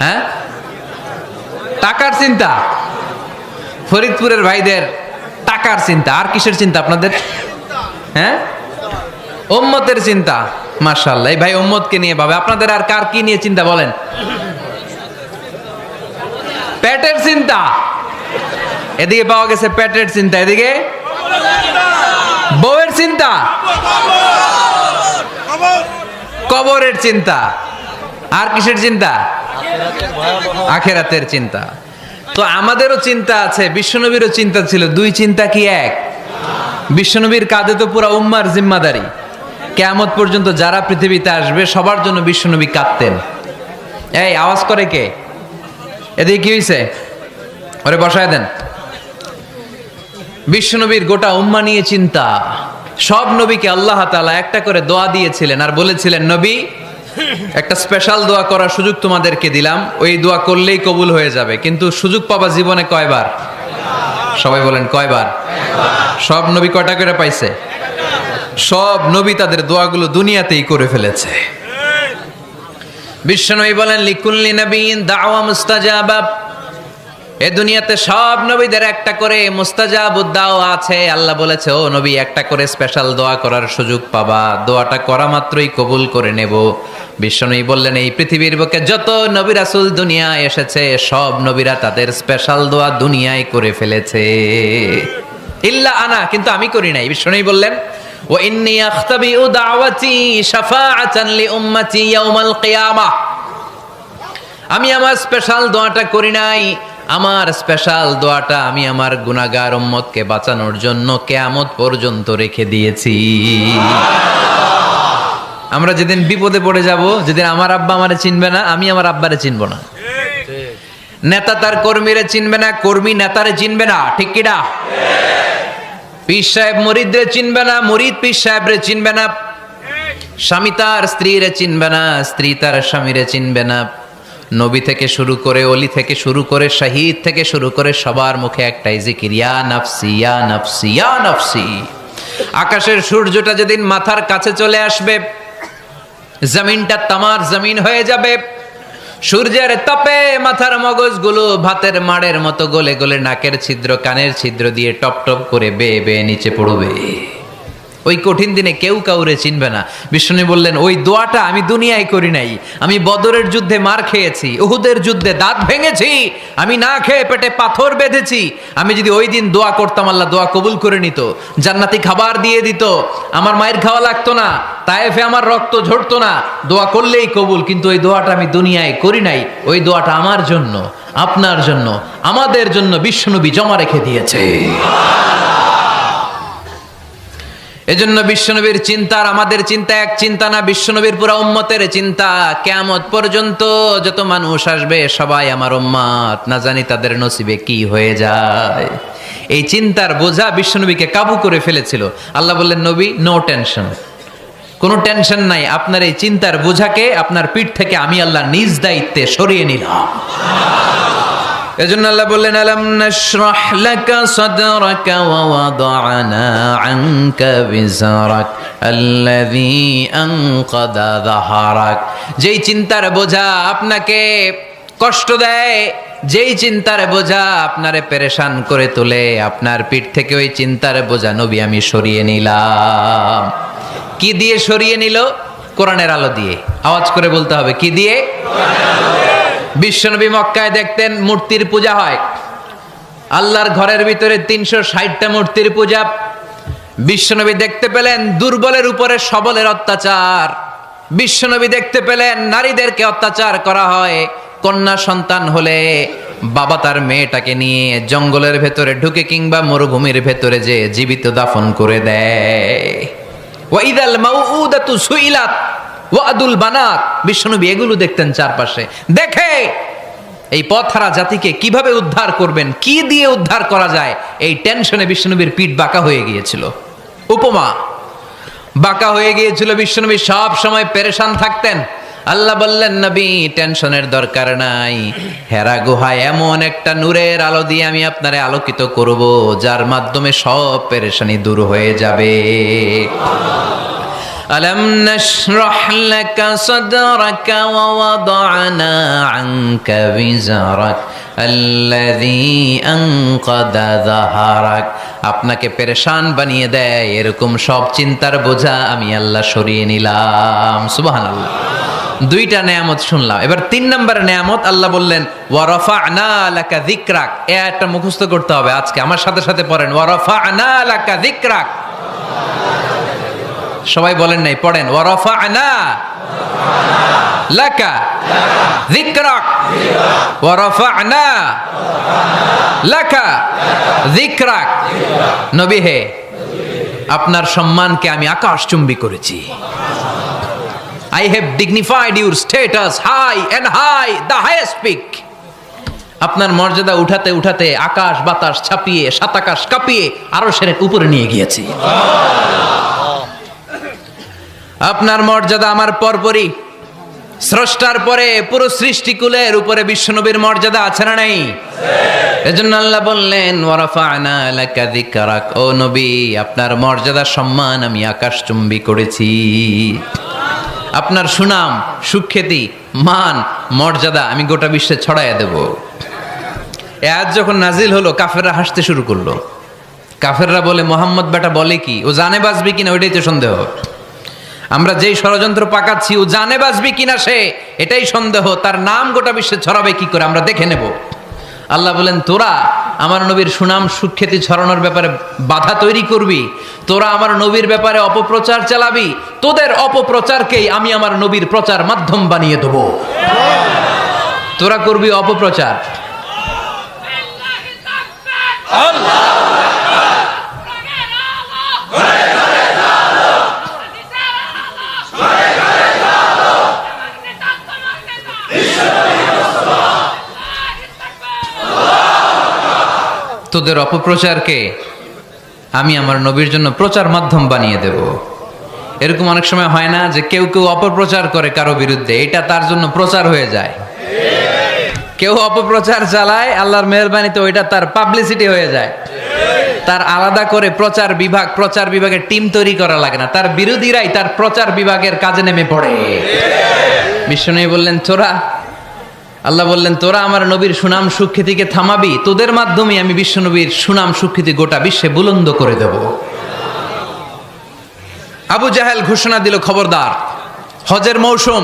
হ্যাঁ, টাকার চিন্তা। ফরিদপুরের ভাইদের টাকার চিন্তা। আর কিসের চিন্তা আপনাদের? হ্যাঁ, উম্মতের চিন্তা। মাশাআল্লাহ, এই ভাই উম্মতকে নিয়ে ভাবে। আপনাদের আর কার কি নিয়ে চিন্তা বলেন? পেটের চিন্তা। এদিকে পাওয়া গেছে পেটের চিন্তা, এদিকে বউয়ের চিন্তা, কবরের চিন্তা। আর কিসের চিন্তা? আখিরাতের চিন্তা। তো আমাদেরও চিন্তা আছে, বিশ্বনবীরও চিন্তা ছিল। 2 চিন্তা কি এক? বিশ্বনবীর কাঁধে তো পুরা উম্মার জিম্মাদারি। কিয়ামত পর্যন্ত যারা পৃথিবীতে আসবে সবার জন্য বিশ্বনবী কাঁদতেন। এই আওয়াজ করে কে? এদিকে কি হয়েছে? ওরে বসায় দেন। বিশ্বনবীর গোটা উম্মা নিয়ে চিন্তা। সব নবীকে আল্লাহ তাআলা একটা করে দোয়া দিয়েছিলেন আর বলেছিলেন, নবী একটা স্পেশাল দোয়া করার সুযোগ তোমাদেরকে দিলাম, ওই দোয়া করলেই কবুল হয়ে যাবে। কিন্তু সুযোগ পাবা জীবনে কয়বার? সবাই বলেন কয়বার? সব নবী কয়টা করে পাইছে? সব নবী তাদের দোয়াগুলো দুনিয়াতেই করে ফেলেছে। বিশ্বনবী বলেন, লিকুল্লি নবিয়্যিন দাওয়া মুস্তাজাবা। এই দুনিয়াতে সব নবীদের একটা করে মুস্তাজাবুদ দাওয়া আছে। আল্লাহ বলেছে, ও নবী একটা করে স্পেশাল দোয়া করার সুযোগ পাবা, দোয়াটা করা মাত্রই কবুল করে নেব। বিশ্বনবী বললেন, এই পৃথিবীর বুকে যত নবী রাসূল দুনিয়ায় এসেছে সব নবীরা তাদের স্পেশাল দোয়া দুনিয়ায় করে ফেলেছে, ইল্লা আনা, কিন্তু আমি করি নাই। বিশ্বনবী বললেন, ওয়া ইন্নী আখতাবিউ দাওয়াতি শাফাআতান লিউম্মতি ইয়াউমাল কিয়ামাহ। আমি আমার স্পেশাল দোয়াটা করি নাই। আমার স্পেশাল দোয়াটা আমি আমার গুনাহগার উম্মতকে বাঁচানোর জন্য কিয়ামত পর্যন্ত রেখে দিয়েছি। আমরা যেদিন বিপদে পড়ে যাব, যেদিন আমার আব্বা আমারে চিনবে না, আমি আমার আব্বারে চিনব না, নেতা তার কর্মীরে চিনবে না, কর্মী নেতারে চিনবে না, ঠিক কি না? পীর সাহেব মুরিদরে চিনবে না, মুরিদ পীর সাহেবরে চিনবে না, স্বামী তার স্ত্রীরে চিনবে না, স্ত্রী তার স্বামীরে চিনবে না। নবী থেকে শুরু করে, অলি থেকে শুরু করে, শহীদ থেকে শুরু করে সবার মুখে একটাই জিকির, ইয়া নাফসি ইয়া নাফসি ইয়া নাফসি। আকাশের সূর্যটা যেদিন মাথার কাছে চলে আসবে, জমিনটা তামার জমিন হয়ে যাবে। সূর্যের তাপে মাথার মগজগুলো ভাতের মাড়ের মতো গলে গলে নাকের ছিদ্র, কানের ছিদ্র দিয়ে টপ টপ করে বেয়ে বেয়ে নিচে পড়বে। ওই কঠিন দিনে কেউ কাউরে চিনবে না। বিষ্ণু বললেন, ওই দোয়াটা আমি দুনিয়ায় করি নাই। আমি বদরের যুদ্ধে মার খেয়েছি, উহুদের যুদ্ধে দাঁত ভেঙেছি, আমি না খেয়ে পেটে পাথর বেঁধেছি। আমি যদি ওই দিন দোয়া করতাম, আল্লাহ দোয়া কবুল করে নিত, জান্নাতি খাবার দিয়ে দিত, আমার মায়ের খাওয়া লাগতো না, তায়েফে আমার রক্ত ঝরতো না, দোয়া করলেই কবুল। কিন্তু ওই দোয়াটা আমি দুনিয়ায় করি নাই। ওই দোয়াটা আমার জন্য, আপনার জন্য, আমাদের জন্য বিশ্বনবী জমা রেখে দিয়েছে। এজন্য বিশ্বনবীর চিন্তা আর আমাদের চিন্তা এক চিন্তা না, বিশ্বনবীর পুরা উম্মতের চিন্তা। কিয়ামত পর্যন্ত যত মানুষ আসবে সবাই আমার উম্মত, না জানি তাদের নসিবে কি হয়ে যায়। এই চিন্তার বোঝা বিশ্বনবীকে কাবু করে ফেলেছিল। আল্লাহ বললেন, নবী নো টেনশন, কোনো টেনশন নাই, আপনার এই চিন্তার বোঝাকে আপনার পিঠ থেকে আমি আল্লাহ নিজ দায়িত্বে সরিয়ে নিলাম। এজন্য আল্লাহ বললেন, আলাম নাশরাহ লাকা সাদরাকা ওয়া ওয়াদা'না আনকা বিজরাক আল্লাযী আনকাদা যাহরাক। যেই চিন্তার বোঝা আপনাকে কষ্ট দেয়, যেই চিন্তার বোঝা আপনারে পেরেশান করে তোলে, আপনার পিঠ থেকে ওই চিন্তার বোঝা নবী আমি সরিয়ে নিলাম। কি দিয়ে সরিয়ে নিল? কোরআনের আলো দিয়ে। আওয়াজ করে বলতে হবে, কি দিয়ে? বিশ্বনবী মক্কায় দেখতেন মূর্তির পূজা হয়, আল্লাহর ঘরের ভিতরে 360টা মূর্তির পূজা। বিশ্বনবী দেখতে পেলেন দুর্বলের উপরে সবলের অত্যাচার। বিশ্বনবী দেখতে পেলেন নারীদেরকে অত্যাচার করা হয়। কন্যা সন্তান হলে বাবা তার মেয়েটাকে নিয়ে জঙ্গলের ভেতরে ঢুকে কিংবা মরুভূমির ভেতরে যে জীবিত দাফন করে দেয়। ওয়াইদাল মাউউদাতু সুইলাত ওয়াদুল বানাত। বিশ্বনবী এগুলো দেখতেন চারপাশে, দেখে এই পথহারা জাতিকে কিভাবে উদ্ধার করবেন, কি দিয়ে উদ্ধার করা যায়, এই টেনশনে বিশ্বনবীর পিঠ বাঁকা হয়ে গিয়েছিল। উপমা, বাঁকা হয়ে গিয়েছিল। বিশ্বনবী সব সময় পেরেশান থাকতেন। আল্লাহ বললেন, নবী টেনশনের দরকার নাই, হেরা গুহায় এমন একটা নূরের আলো দিয়ে আমি আপনারে আলোকিত করব, যার মাধ্যমে সব পেরেশানি দূর হয়ে যাবে। আলাম নাশরাহ লাকা সাদরাকা ওয়া ওয়াদা'না আনকা বিজরাক আল্লাযী আনকাদা যাহরাক। আপনাকে পেরেশান বানিয়ে দেয় এরকম সব চিন্তার বোঝা আমি আল্লাহ সরিয়ে নিলাম। সুবহানাল্লাহ। দুইটা নেয়ামত শুনলাম, এবার 3 নম্বর নেয়ামত আল্লাহ বললেন, ওয়া রাফা'না লাকা যিকরাক। এটা মুখস্থ করতে হবে আজকে, আমার সাথে সাথে পড়েন, ওয়া রাফা'না লাকা যিকরাক। সবাই বলেন নাই, পড়েন, ওয়া রাফা'না লাকা যিকরাক ওয়া রাফা'না লাকা যিকরাক। নবী হে, আপনার সম্মানকে আমি আকাশচুম্বী করেছি। I have dignified your status high and high, the highest peak. আপনার মর্যাদা উঠাতে উঠাতে আকাশ বাতাস ছাপিয়ে সাতাকাশ কাঁপিয়ে আরশের উপরে নিয়ে গিয়েছি। আপনার মর্যাদা আমার পরপরই, স্রষ্টার পরে পুরো সৃষ্টিকুলের উপরে বিশ্বনবীর মর্যাদা আছে না নাই? এজন্য আল্লাহ বললেন, ওয়া রাফা'না লাকা যিকরাক। ও নবী, আপনার মর্যাদা সম্মান আমি আকাশচুম্বী করেছি। আপনার সুনাম সুখ্যাতি মান মর্যাদা আমি গোটা বিশ্বে ছড়াইয়া দেব। এ আয়াত যখন নাজিল হলো, কাফেররা হাসতে শুরু করলো। কাফেররা বলে, মোহাম্মদ বেটা বলে কি, ও জানে বাঁচবি কিনা ওইটাই তো সন্দেহ। আমরা যেই ষড়যন্ত্র পাকাচ্ছি, ও জানে বাঁচবি কিনা সে এটাই সন্দেহ, তার নাম গোটা বিশ্বে ছড়াবে কি করে আমরা দেখে নেব। আল্লাহ বলেন, তোরা আমার নবীর সুনাম সুখ্যাতি ছড়ানোর ব্যাপারে বাধা তৈরি করবি, তোরা আমার নবীর ব্যাপারে অপপ্রচার চালাবি, তোদের অপপ্রচারকেই আমি আমার নবীর প্রচার মাধ্যম বানিয়ে দেব। তোরা করবি অপপ্রচার। তোদের অপপ্রচারকে আমি আমার নবীর জন্য প্রচার মাধ্যম বানিয়ে দেব। এরকম অনেক সময় হয় না যে কেউ কেউ অপপ্রচার করে কারো বিরুদ্ধে, এটা তার জন্য প্রচার হয়ে যায়। কেউ অপপ্রচার চালায়, আল্লাহর মেহেরবানিতে ওইটা তার পাবলিসিটি হয়ে যায়। তার আলাদা করে প্রচার বিভাগের টিম তৈরি করা লাগে না, তার বিরোধীরাই তার প্রচার বিভাগের কাজে নেমে পড়ে। বিশ্বনবী বললেন, আল্লাহ বললেন, তোরা আমার নবীর সুনাম সুখ্যাতিকে থামাবি, তোদের মাধ্যমে আমি বিশ্বনবীর সুনাম সুখ্যাতি গোটা বিশ্বে বুলন্দ করে দেব। আবু জাহেল ঘোষণা দিল, খবরদার, হজের মৌসুম,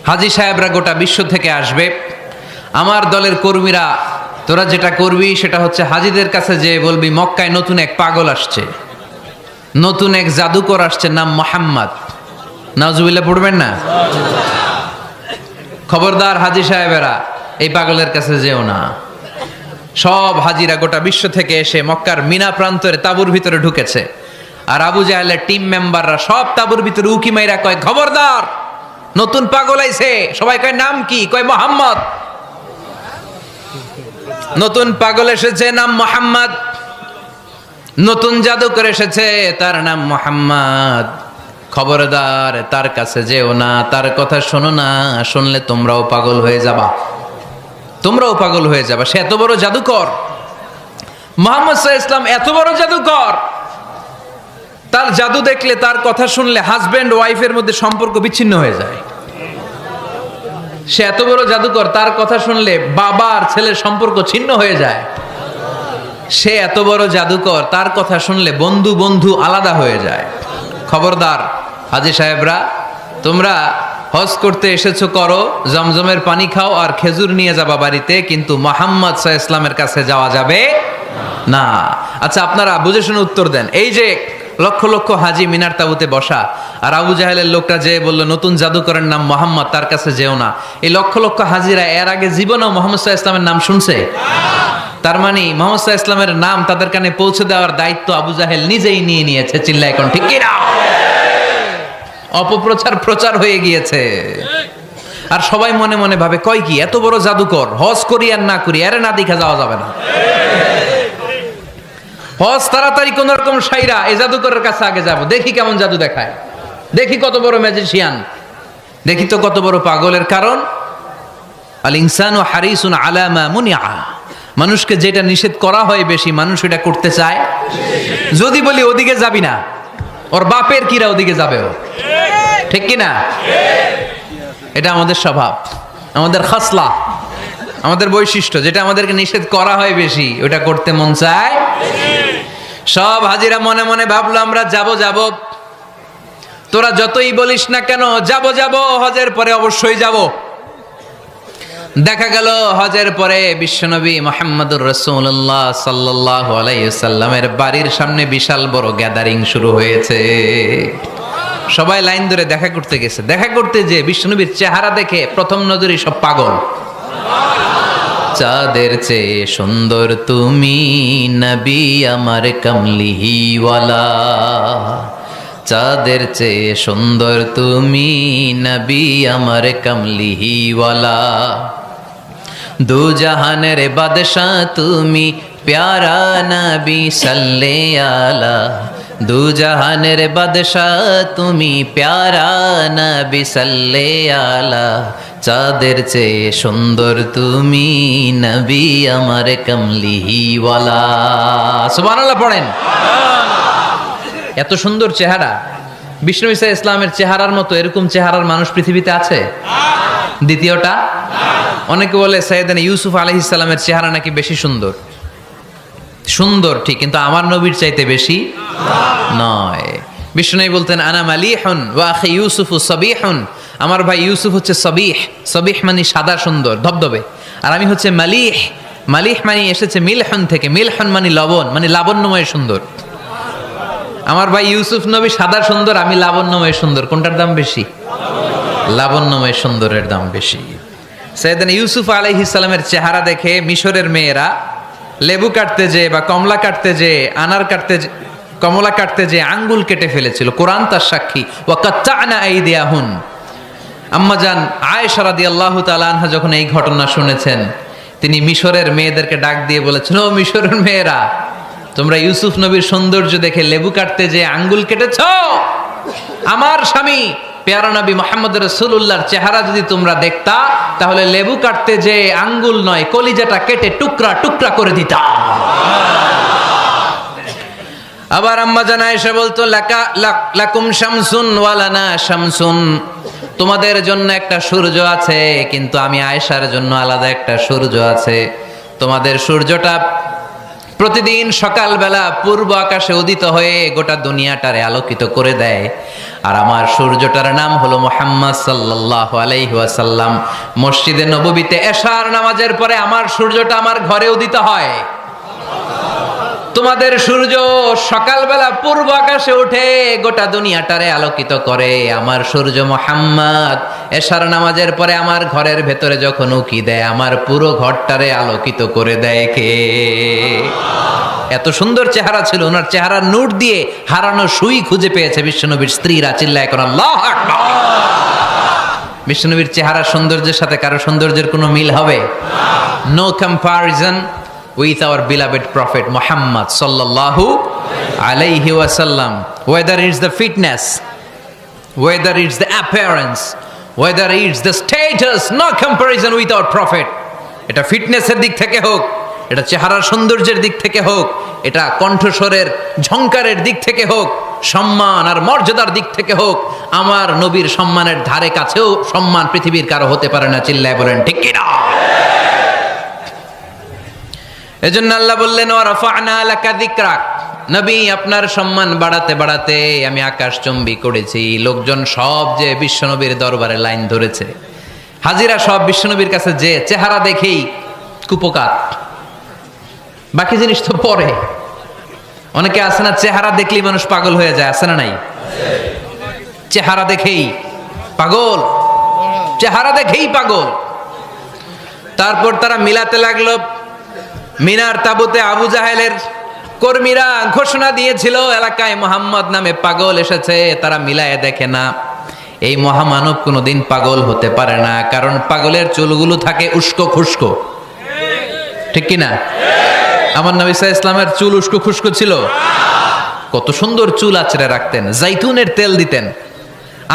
হাজী সাহেবরা গোটা বিশ্ব থেকে আসবে, আমার দলের কর্মীরা তোরা যেটা করবি সেটা হচ্ছে হাজীদের কাছে যে বলবি, মক্কায় নতুন এক পাগল আসছে, নতুন এক জাদুকর আসছে, নাম মুহাম্মদ। নাউজুবিল্লাহ পড়বেন না? খবরদার হাজী সাহেবেরা, এই পাগলের কাছে যেও না। সব হাজিরা গোটা বিশ্ব থেকে এসে মক্কার মিনা প্রান্তরে তাঁবুর ভিতরে ঢুকেছে। আর আবু জাহেলের টিম মেম্বাররা সব তাবুর ভিতরে উকি মাইরা কয়, খবরদার, নতুন পাগল আইছে। সবাই কয়, নাম কি? কয়, মোহাম্মদ। নতুন পাগল এসেছে, নাম মোহাম্মদ। নতুন জাদুকর এসেছে, তার নাম মোহাম্মদ। খবরদার, তার কাছে যেও না, তার কথা শোনো না, শুনলে তোমরাও পাগল হয়ে যাবা, তোমরাও পাগল হয়ে যাবা। সে এত বড় জাদুকর, মুহাম্মদ সাল্লাল্লাহু আলাইহি ওয়াসাল্লাম এত বড় জাদুকর। তার জাদু দেখলে, তার কথা শুনলে হাজবেন্ড ওয়াইফের মধ্যে সম্পর্ক বিচ্ছিন্ন হয়ে যায়। সে এত বড় জাদুকর, তার কথা শুনলে বাবা আর ছেলের সম্পর্ক ছিন্ন হয়ে যায়। সে এত বড় জাদুকর, তার কথা শুনলে বন্ধু বন্ধু আলাদা হয়ে যায়। খবরদার হাজী সাহেবরা, তোমরা হজ করতে এসেছো, করো, জমজমের পানি খাও আর খেজুর নিয়ে যাবা বাড়িতে, কিন্তু মুহাম্মদ সাল্লাল্লাহু আলাইহি ওয়াসাল্লামের কাছে যাওয়া যাবে না। আচ্ছা, আপনারা বুঝে শুনে উত্তর দেন। এই যে লক্ষ লক্ষ হাজি মিনার তাবুতে বসা, আর আবু জাহেলের লোকটা যে বললো নতুন জাদুকরের নাম মোহাম্মদ, তার কাছে যেও না, এই লক্ষ লক্ষ হাজিরা এর আগে জীবনেও মুহাম্মদ সাল্লাল্লাহু আলাইহি ওয়াসাল্লামের নাম শুনছে? তার মানে মুহাম্মদ সাল্লাল্লাহু আলাইহি ওয়াসাল্লামের নাম তাদের কানে পৌঁছে দেওয়ার দায়িত্ব আবু জাহেল নিজেই নিয়ে নিয়েছে। চিল্লায় এখন ঠিক কি না? অপপ্রচার প্রচার হয়ে গিয়েছে। আর সবাই মনে মনে ভাবে, কয় কি, এত বড় জাদুকর, হজ করি আর না করি, এর না দেখা যাওয়া যাবে না। হজ তাড়াতাড়ি কোন রকম সাইরা এই জাদুকরের কাছে আগে যাব, দেখি কেমন জাদু দেখায়, দেখি কত বড় ম্যাজিশিয়ান, দেখি তো কত বড় পাগলের। কারণ আল ইনসানু হারিসুন আলা মা মুনিআ, মানুষকে যেটা নিষেধ করা হয় বেশি, মানুষ এটা করতে চায়। যদি বলি ওদিকে যাবি না, ওর বাপের কিরা ওদিকে যাবে, ও ঠিক কি না? এটা আমাদের স্বভাব, আমাদের খাসলা, আমাদের বৈশিষ্ট্য। যেটা আমাদেরকে নিষেধ করা হয় বেশি, ওটা করতে মন চায়। সব হাজিরা মনে মনে ভাবলো, আমরা যাব যাব, তোরা যতই বলিস না কেন, যাব যাব, হজের পরে অবশ্যই যাব। দেখা গেল হজের পরে বিশ্বনবী মুহাম্মদুর রাসূলুল্লাহ সাল্লাল্লাহু আলাইহি ওয়াসাল্লামের বাড়ির সামনে বিশাল বড় গ্যাদারিং শুরু হয়েছে। সবাই লাইন ধরে দেখা করতে গেছে। দেখা করতে যে বিশ্বনবীর চেহারা দেখে প্রথম নজরেই সব পাগল। চাঁদের চেয়ে সুন্দর তুমি নবী আমার কামলিওয়ালা, চাঁদের চেয়ে সুন্দর তুমি নবী আমার কামলিওয়ালা, দু জাহানের বাদশাহ তুমি প্যারা নবী সাল্লে আলা, দু জাহানের বাদশাহ তুমি প্যারা নবী সাল্লে আলা, চাঁদের চেয়ে সুন্দর তুমি নবী আমার কামলিওয়ালা। সুবহানাল্লাহ পড়েন। এত সুন্দর চেহারা, বিষ্ণু ঈসা ইসলামের চেহারার মতো এরকম চেহারার মানুষ পৃথিবীতে আছে? দ্বিতীয়টা, অনেকে বলে সাইয়েদনা ইউসুফ আলাইহিস সালামের চেহারা নাকি বেশি সুন্দর। সুন্দর ঠিক, কিন্তু আমার নবীর চাইতে বেশি নয়। বিষ্ণু বলতেন, আনা মালিহুন ওয়া আখি ইউসুফু সাবিহুন, আমার ভাই ইউসুফ হচ্ছে সাবিহ, সাবিহ মানে সাদা সুন্দর ধবধবে, আর আমি হচ্ছে মালিহ, মালিহ মানে এসেছে মিলহন থেকে, মিলহন মানে লবণ, মানে লাবণ্যময় সুন্দর। আমার ভাই ইউসুফ নবী সাদা সুন্দর, আমি লাবণ্যময় সুন্দর। কোনটার দাম বেশি? লাবণ্যময় সুন্দরের দাম বেশি। সাইয়েদনা ইউসুফ আলাইহিস সালামের চেহারা দেখে মিশরের মেয়েরা লেবু কাটতে যে বা কমলা কাটতে যে, আনার কাটতে, কমলা কাটতে যে আঙ্গুল কেটে ফেলেছিল। কোরআন তার সাক্ষী। ওয়া কাত্তা'না আইদিয়াহুন। আম্মাজান আয়েশা রাদিয়াল্লাহু তাআলা আনহা যখন এই ঘটনা শুনেছেন, তিনি মিশরের মেয়েদেরকে ডাক দিয়ে বলেছেন, ও মিশরের মেয়েরা, তোমরা ইউসুফ নবীর সৌন্দর্য দেখে লেবু কাটতে যে আঙ্গুল কেটেছ, আমার স্বামী পেয়ারা নবী মুহাম্মদ রাসূলুল্লাহর চেহারা যদি তোমরা দেখতা, তাহলে লেবু কাটতে যে আঙ্গুল নয়, কলিজাটা কেটে টুকরা টুকরা করে দিতা। আবার আম্মা জান আয়েশা বলতো, লাকুম শামসুন ওয়া লানা শামসুন, তোমাদের জন্য একটা সূর্য আছে, কিন্তু আমি আয়েশার জন্য আলাদা একটা সূর্য আছে। তোমাদের সূর্যটা প্রতিদিন সকালবেলা পূর্ব আকাশে উদিত হয়ে গোটা দুনিয়াটারে আলোকিত করে দেয়, আর আমার সূর্যটার নাম হলো মুহাম্মদ সাল্লাল্লাহু আলাইহি ওয়াসাল্লাম। মসজিদে নববীতে এশার নামাজের পরে আমার সূর্যটা আমার ঘরে উদিত হয়। তোমাদের সূর্য সকালবেলা পূর্ব আকাশে উঠে গোটা দুনিয়াটারে আলোকিত করে, আমার সূর্য মুহাম্মদ এশার নামাজের পরে আমার ঘরের ভেতরে যখন উকি দেয় আমার পুরো ঘরটারে আলোকিত করে দেয় কে? এত সুন্দর চেহারা ছিল, ওনার চেহারার নূর দিয়ে হারানো সুই খুঁজে পেয়েছে বিশ্বনবীর স্ত্রীরা। চিল্লায় কোন আল্লাহু আকবার। বিশ্বনবীর চেহারা সৌন্দর্যের সাথে কারো সৌন্দর্যের কোনো মিল হবে? No comparison with our beloved prophet Muhammad sallallahu alayhi wasallam. Whether it's the fitness, whether it's the appearance, whether it's the status, no comparison with our prophet. এটা ফিটনেসের দিক থেকে হোক, এটা চেহারার সৌন্দর্যের দিক থেকে হোক, এটা কণ্ঠস্বরের ঝংকারের দিক থেকে হোক, সম্মান আর মর্যাদার দিক থেকে হোক, আমার নবীর সম্মানের ধারে কাছেও সম্মান পৃথিবীর কারো হতে পারে না। চিল্লায় বলেন ঠিক কিনা? এজন্য আল্লাহ বললেন ওয়ারাফা'না লাকা যিকরাক, নবী আপনার সম্মান বাড়াতে বাড়াতে আমি আকাশচুম্বী করেছি। লোকজন সব যে বিশ্বনবীর দরবারে লাইন ধরেছে, হাজিরা সব বিশ্বনবীর কাছে যে চেহারা দেখেই কুপকাত, বাকি জিনিস তো পরে। অনেকে আছে না, চেহারা দেখলেই মানুষ পাগল হয়ে যায়, আছে না নাই? চেহারা দেখেই পাগল, চেহারা দেখেই পাগল। তারপর তারা মিলাতে লাগলো। মিনার তাবুতে আবু জাহেলের কর্মীরা ঘোষণা দিয়েছিল এলাকায় মুহাম্মদ নামে পাগল এসেছে। তারা মিলায়ে দেখে না, এই মহামানব কোনোদিন পাগল হতে পারে না, কারণ পাগলের চুলগুলো থাকে উস্কো খুস্কো, ঠিক কিনা? আমার নবী সাল্লাল্লাহু আলাইহি ওয়াসাল্লামের চুল উস্কো খুস্কো ছিল? কত সুন্দর চুল আঁচড়ে রাখতেন, জাইতুনের তেল দিতেন,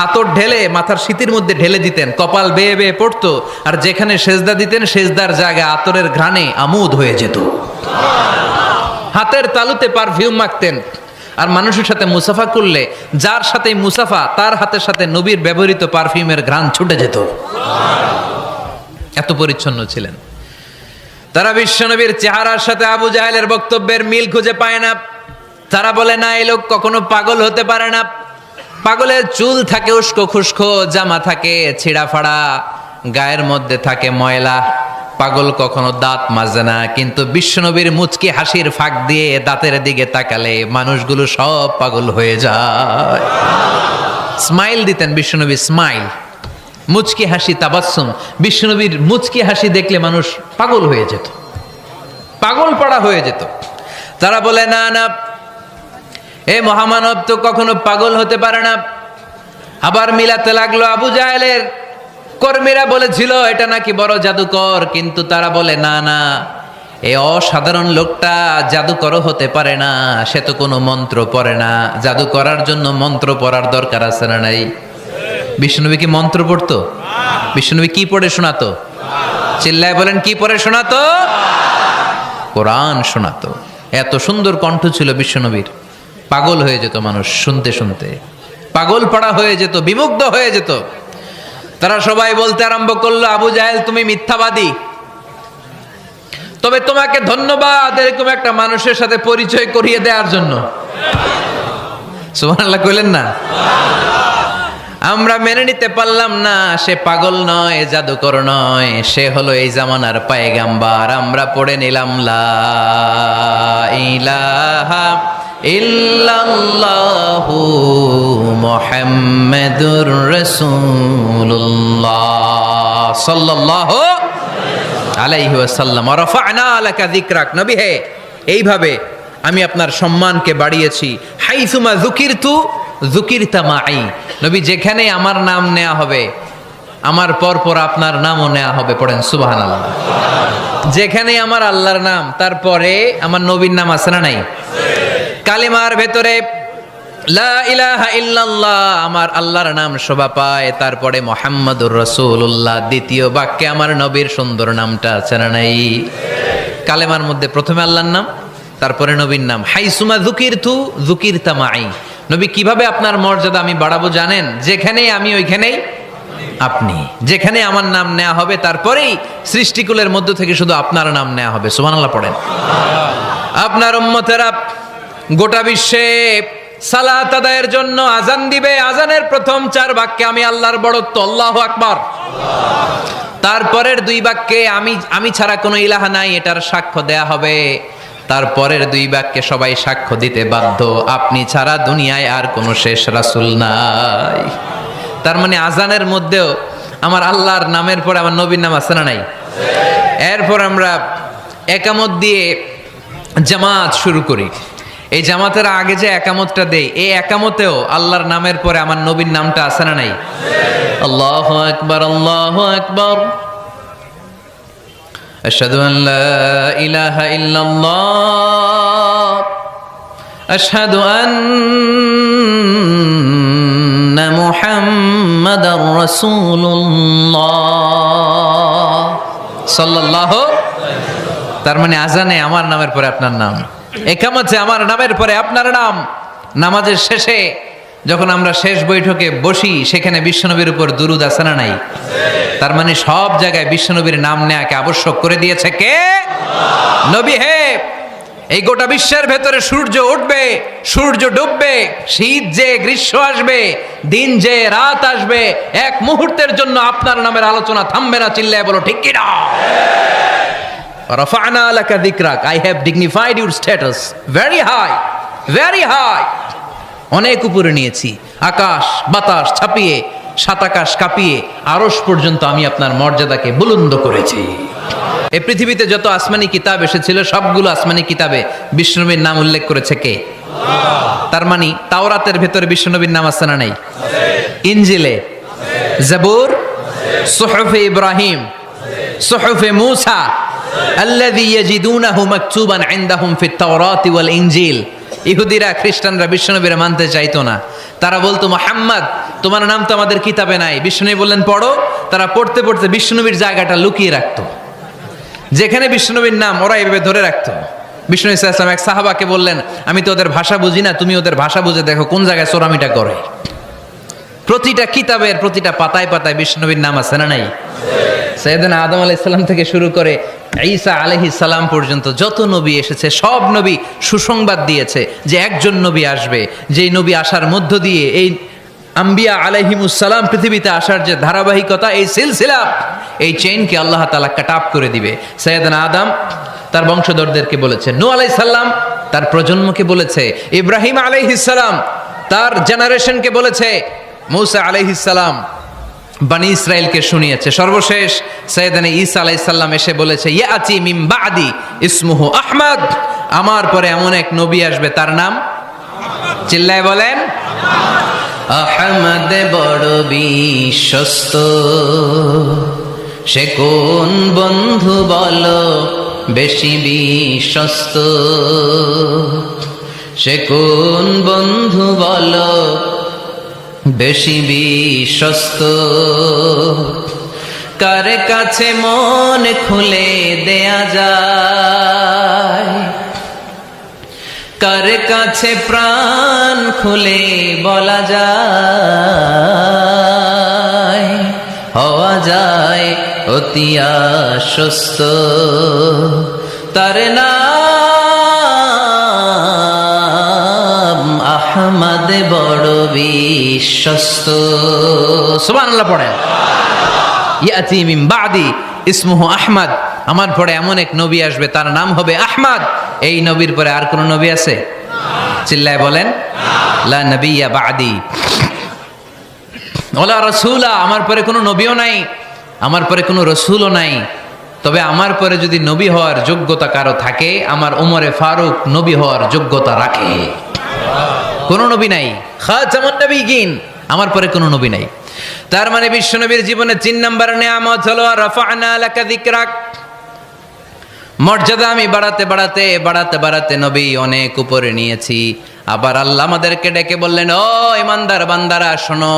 আতর ঢেলে মাথার শীতের মধ্যে ঢেলে দিতেন, কপাল বেয়ে বেয়ে পড়তো, আর যেখানে সেজদা দিতেন সেজদার জায়গায় আতরের ঘ্রাণে আমোদ হয়ে যেত। হাতের তালুতে পারফিউম মাখতেন, আর মানুষের সাথে মুসাফা করলে যার সাথে মুসাফা তার হাতের সাথে নবীর ব্যবহৃত পারফিউমের ঘ্রাণ ছুটে যেত। এত পরিচ্ছন্ন ছিলেন তারা। বিশ্বনবীর চেহারার সাথে আবু জাহেলের বক্তব্যের মিল খুঁজে পায় না। তারা বলে না, এই লোক কখনো পাগল হতে পারে না। পাগলের চুল থাকে উস্কো খুস্কো, জামা থাকে ছিঁড়া ফাড়া, গায়ের মধ্যে থাকে ময়লা। পাগল কখনো দাঁত মাজে না, কিন্তু বিশ্বনবীর মুচকি হাসির ফাঁক দিয়ে দাঁতের দিকে তাকালে মানুষগুলো সব পাগল হয়ে যায়। স্মাইল দিতেন বিশ্বনবী, স্মাইল, মুচকি হাসি, তাবাসসুম। বিশ্বনবীর মুচকি হাসি দেখলে মানুষ পাগল হয়ে যেত, পাগল পাড়া হয়ে যেত। তারা বলে না না, এ মহামানব তো কখনো পাগল হতে পারে না। আবার মিলাতে লাগলো। আবু জাহেলের কর্মীরা বলেছিল এটা নাকি বড় জাদুকর, কিন্তু তারা বলে না না, এই অসাধারণ লোকটা জাদুকরও হতে পারে না, সে তো কোনো মন্ত্র পড়ে না। জাদু করার জন্য মন্ত্র পড়ার দরকার আছে না নাই? বিষ্ণুনবী কি মন্ত্র পড়তো? বিষ্ণুনবী কি পড়ে শোনাতো? চিল্লায় বলেন, কি পড়ে শোনাতো? কোরআন শোনাতো। এত সুন্দর কণ্ঠ ছিল বিশ্বনবীর, পাগল হয়ে যেত মানুষ শুনতে শুনতে, পাগল পাড়া হয়ে যেত, বিমুগ্ধ হয়ে যেত। তারা সবাই বলতে আরম্ভ করলো, আবু জাহেল তুমি মিথ্যাবাদী, তবে তোমাকে ধন্যবাদ এরকম একটা মানুষের সাথে পরিচয় করিয়ে দেওয়ার জন্য। সুবহানাল্লাহ কইলেন না? আমরা মেনে নিতে পারলাম না সে পাগল নয়, জাদুকর নয়, সে হলো এই জামানার পায়গাম্বার। আমরা পড়ে নিলাম লা ইলাহা ইল্লাল্লাহু মুহাম্মাদুর রাসূলুল্লাহ সাল্লাল্লাহু আলাইহি ওয়াসাল্লাম। ওয়া রাফা'না লাকা যিকরাক, নবী হে এইভাবে আমি আপনার সম্মানকে বাড়িয়েছি। হাইসুমা যুকিরতু যুকিরতা মাই, নবী যেখানে আমার নাম নেওয়া হবে আমার পর পর আপনার নামও নেওয়া হবে। পড়েন সুবহানাল্লাহ। যেখানে আমার আল্লাহর নাম তারপরে আমার নবীর নাম আছে না নাই? কালিমার ভেতরে লা ইলাহা ইল্লাল্লাহ আমার আল্লাহর নাম শোভা পায়, তারপরে মুহাম্মাদুর রাসূলুল্লাহ দ্বিতীয় বাক্যে আমার নবীর সুন্দর নামটা আছে না নাই? কালেমার মধ্যে প্রথমে আল্লাহর নাম, তারপরে নবীর নাম। হাইসুমা যুকিরতু যুকিরতা মাই, নবী কিভাবে আপনার মর্যাদা আমি বাড়াবো জানেন? যেখানেই আমি ওইখানেই আপনি, যেখানে আমার নাম নেওয়া হবে তারপরেই সৃষ্টিকুলের মধ্য থেকে শুধু আপনার নাম নেওয়া হবে। সুবহানাল্লাহ পড়েন। আপনার উম্মতেরা গোটা বিশ্বে সালাত আদায়ের জন্য আজান দিবে, আজানের প্রথম 4 বাক্যে আমি আল্লাহর বড়ত্ব আল্লাহু আকবার, তারপরের 2 বাক্যে আমি ছাড়া কোনো ইলাহা নাই এটার সাক্ষ্য দেয়া হবে। তারপরের দুই বাক্যে সবাই সাক্ষ্য দিতে বাধ্য, আপনি ছাড়া দুনিয়ায় আর কোনো শেষ রাসূল নাই। তার মানে আজানের মধ্যেও আমার আল্লাহর নামের পরে আমার নবীর নাম আছে না নাই? এরপর আমরা একামত দিয়ে জামাত শুরু করি। এই জামাতের আগে যে একামতটা দেই, এই একামতেও আল্লাহর নামের পরে আমার নবীর নামটা আছে না নাই? আল্লাহু আকবার, আল্লাহু আকবার, আশহাদু আন লা ইলাহা ইল্লাল্লাহ, আশহাদু আন্না মুহাম্মাদার রাসূলুল্লাহ সাল্লাল্লাহু। তার মানে আজানে আমার নামের পরে আপনার নাম, একামতে আমার নামের পরে আপনার নাম। নামাজের শেষে যখন আমরা শেষ বৈঠকে বসি, সেখানে বিশ্বনবীর উপর দুরূদ আছে না নাই? তার মানে সব জায়গায় বিশ্বনবীর নাম নেয়াকে আবশ্যক করে দিয়েছে কে? নবী হে। এই গোটা বিশ্বের ভেতরে সূর্য উঠবে, সূর্য ডুববে, শীত যে গ্রীষ্ম আসবে, দিন যে রাত আসবে, এক মুহূর্তের জন্য আপনার নামের আলোচনা থামবে না। চিল্লায় বলো ঠিক কি না? রাফা'না লাকা যিকরাক, I have dignified your status very high, very high। অনেক উপরে নিয়েছি, আকাশ বাতাস ছাপিয়ে, সাত আকাশ কাঁপিয়ে আরশ পর্যন্ত আমি আপনার মর্যাদাকে বুলন্দ করেছি। এই পৃথিবীতে যত আসমানি কিতাব এসেছিল, সবগুলো আসমানি কিতাবে বিষ্ণুনবীর নাম উল্লেখ করেছে কে? তার মানে তাওরাতের ভেতরে বিষ্ণুনবীর নাম আছে না নাই? ইনজিলে, জাবুর, সুহুফে ইব্রাহিম, সুহুফে মূসা, আল্লাযী ইয়াজিদুনাহু মাকতুবান ইনদাহুম ফিত তাওরাতি ওয়াল ইনজিল। ইহুদিরা খ্রিস্টানরা বিশ্বনবীর মানতে চাইতো না। তারা বলতো, মুহাম্মদ তোমার নাম তো আমাদের কিতাবে নাই। বিশ্বনবী বললেন পড়ো। তারা পড়তে পড়তে বিশ্বনবীর জায়গাটা লুকিয়ে রাখতো, যেখানে বিশ্বনবীর নাম ওরা এভাবে ধরে রাখতো। বিষ্ণু ইসা ইসলাম এক সাহাবাকে বললেন, আমি তো ওদের ভাষা বুঝি না, তুমি ওদের ভাষা বুঝে দেখো কোন জায়গায় চোরামিটা করে। প্রতিটা কিতাবের প্রতিটা পাতায় পাতায় বিষ্ণুনবীর নাম আছে না নাই? সাইয়েদনা আদম আলাইহিস সালাম থেকে শুরু করে ঈসা আলাইহিস সালাম পর্যন্ত যত নবী এসেছে, সব নবী সুসংবাদ দিয়েছে যে একজন নবী আসবে, যেই নবী আসার মধ্য দিয়ে এই আম্বিয়া আলাইহিমুস সালাম পৃথিবীতে আসার যে ধারাবাহিকতা, এই সিলসিলা, এই চেইনকে আল্লাহ তাআলা কাট অফ করে দিবে। সাইয়েদনা আদম তার বংশধরদেরকে বলেছে, নূহ আলাইহিস সালাম তার প্রজন্মকে বলেছে, ইব্রাহিম আলাইহিস সালাম তার জেনারেশনকে বলেছে, মূসা আলাইহিস সালাম বনি ইসরাইলকে শুনিয়েছে। সর্বশেষ সাইয়েদনা ঈসা আলাইহিস সালাম এসে বলেছে, ইয়াতি মিন বাদি ইসমুহু আহমদ, আমার পরে এমন এক নবী আসবে তার নাম, চিল্লায় বলেন, আহমদ বড় বিশ্বস্ত, সে কোন বন্ধু বলো বেশি বিশ্বস্ত, সে কোন বন্ধু বলো বেশি বিশ্বস্ত, কার কাছে মন খুলে দেয়া যায়, কার কাছে প্রাণ খুলে বলা যায়, হওয়া যায় অতি আশ্বস্ত, তার নাম আহমদ বড় বিশ্বস্ত। সুবহানাল্লাহ পড়েন। ইয়াতি মিন বাদি ইসমুহু আহমদ, আমার পরে এমন এক নবী আসবে তার নাম হবে আহমদ। এই নবীর পরে আর কোন নবী আছে? চিল্লায় বলেন, লা নবিয়্যা বাদি ওয়ালা রাসূলা, আমার পরে কোনো নবীও নাই, আমার পরে কোনো রাসূলও নাই। তবে আমার পরে যদি নবী হওয়ার যোগ্যতা কারো থাকে, আমার ওমরে ফারুক নবী হওয়ার যোগ্যতা রাখে। কোন নবী নাই, খাতামুন নবিয়্যিন, আমার পরে কোনো নবী নাই। তার মানে বিশ্বনবীর জীবনে 3 নম্বর নিয়ামত হলো রাফা'না লাকা যিকরাক, মর্যাদা আমি বাড়াতে বাড়াতে বাড়াতে বাড়াতে নবী অনেক উপরে নিয়েছি। আবার আল্লাহ আমাদেরকে ডেকে বললেন, ও ইমানদার বান্দারা শোনো,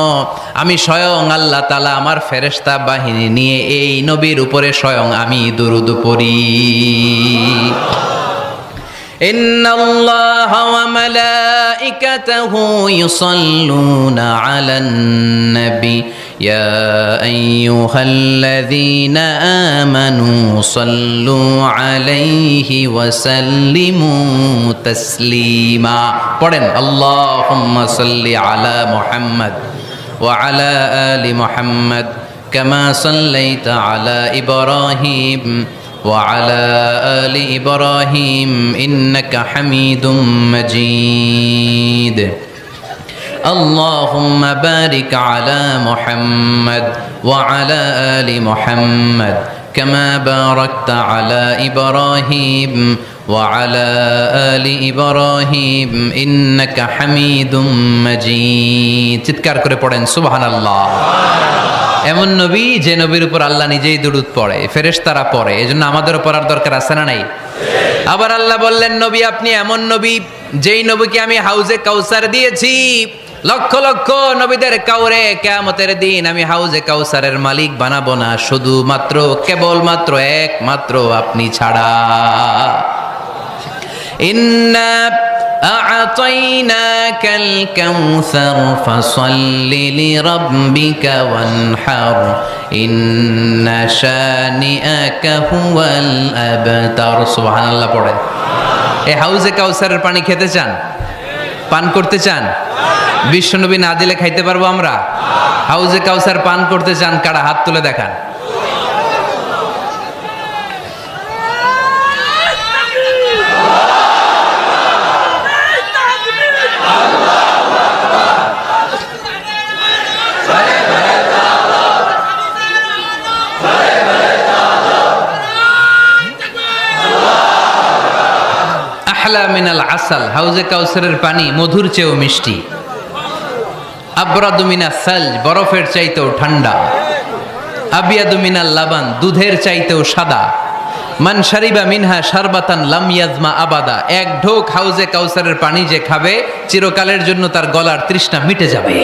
আমি স্বয়ং আল্লাহ তাআলা আমার ফেরেশতা বাহিনী নিয়ে এই নবীর উপরে স্বয়ং আমি দুরূদ পড়ি। ইন্নাল্লাহা ওয়া মালাইকাতাহু ইউসাল্লুনা আলান নবী ইয়া আইয়ুহাল্লাযীনা আমানু সাল্লু আলাইহি ওয়া সাল্লিমু তাসলিমা। পড়েন, আল্লাহুম্মা সাল্লি আলা মুহাম্মদ ওয়া আলা আলি মুহাম্মদ কামা সাল্লাইতা আলা ইব্রাহিম وعلى آل إبراهيم إنك حميد مجيد اللهم بارك على محمد وعلى آل محمد كما باركت على إبراهيم وعلى آل إبراهيم إنك حميد مجيد চিৎকার করে পড়েন সুবহানাল্লাহ। এমন নবী যে নবীর উপর আল্লাহ নিজেই দুরূদ পড়ে, ফেরেশতারা পড়ে, এজন্য আমাদেরও পড়ার দরকার আছে না নাই? আবার আল্লাহ বললেন, নবী আপনি এমন নবী যেই নবীকে আমি হাউজে কাউসার দিয়েছি, লক্ষ লক্ষ নবীদের কাউরে কিয়ামতের দিন আমি হাউজে কাউসারের মালিক বানাবো না, শুধুমাত্র কেবলমাত্র একমাত্র আপনি ছাড়া। ইন্না আ'তাইনাকাল কাউসার ফাসাল্লি লিরাব্বিকা ওয়ানহার ইন্না শানিআকা হুয়াল আবতার। সুবহানাল্লাহ পড়েন। এই হাউজে কাউসারের পানি খেতে চান, পান করতে চান? বিশ্বনবী না দিলে খাইতে পারবো আমরা? হাউজে কাউসার পান করতে চান কারা? হাত তুলে দেখান। আহলা মিনাল আসাল, হাউজে কাউসারের পানি মধুর চেয়েও মিষ্টি। আবরাদু মিনাস সালজ, বরফের চাইতেও ঠান্ডা। আবিয়াদু মিনাল লাবান, দুধের চাইতেও সাদা। মান শারিবা মিনহা শারবাতান লাম ইয়াজমা আবাদা, এক ঢোক হাউজে কাউসারের পানি যে খাবে চিরকালের জন্য তার গলার তৃষ্ণা মিটে যাবে।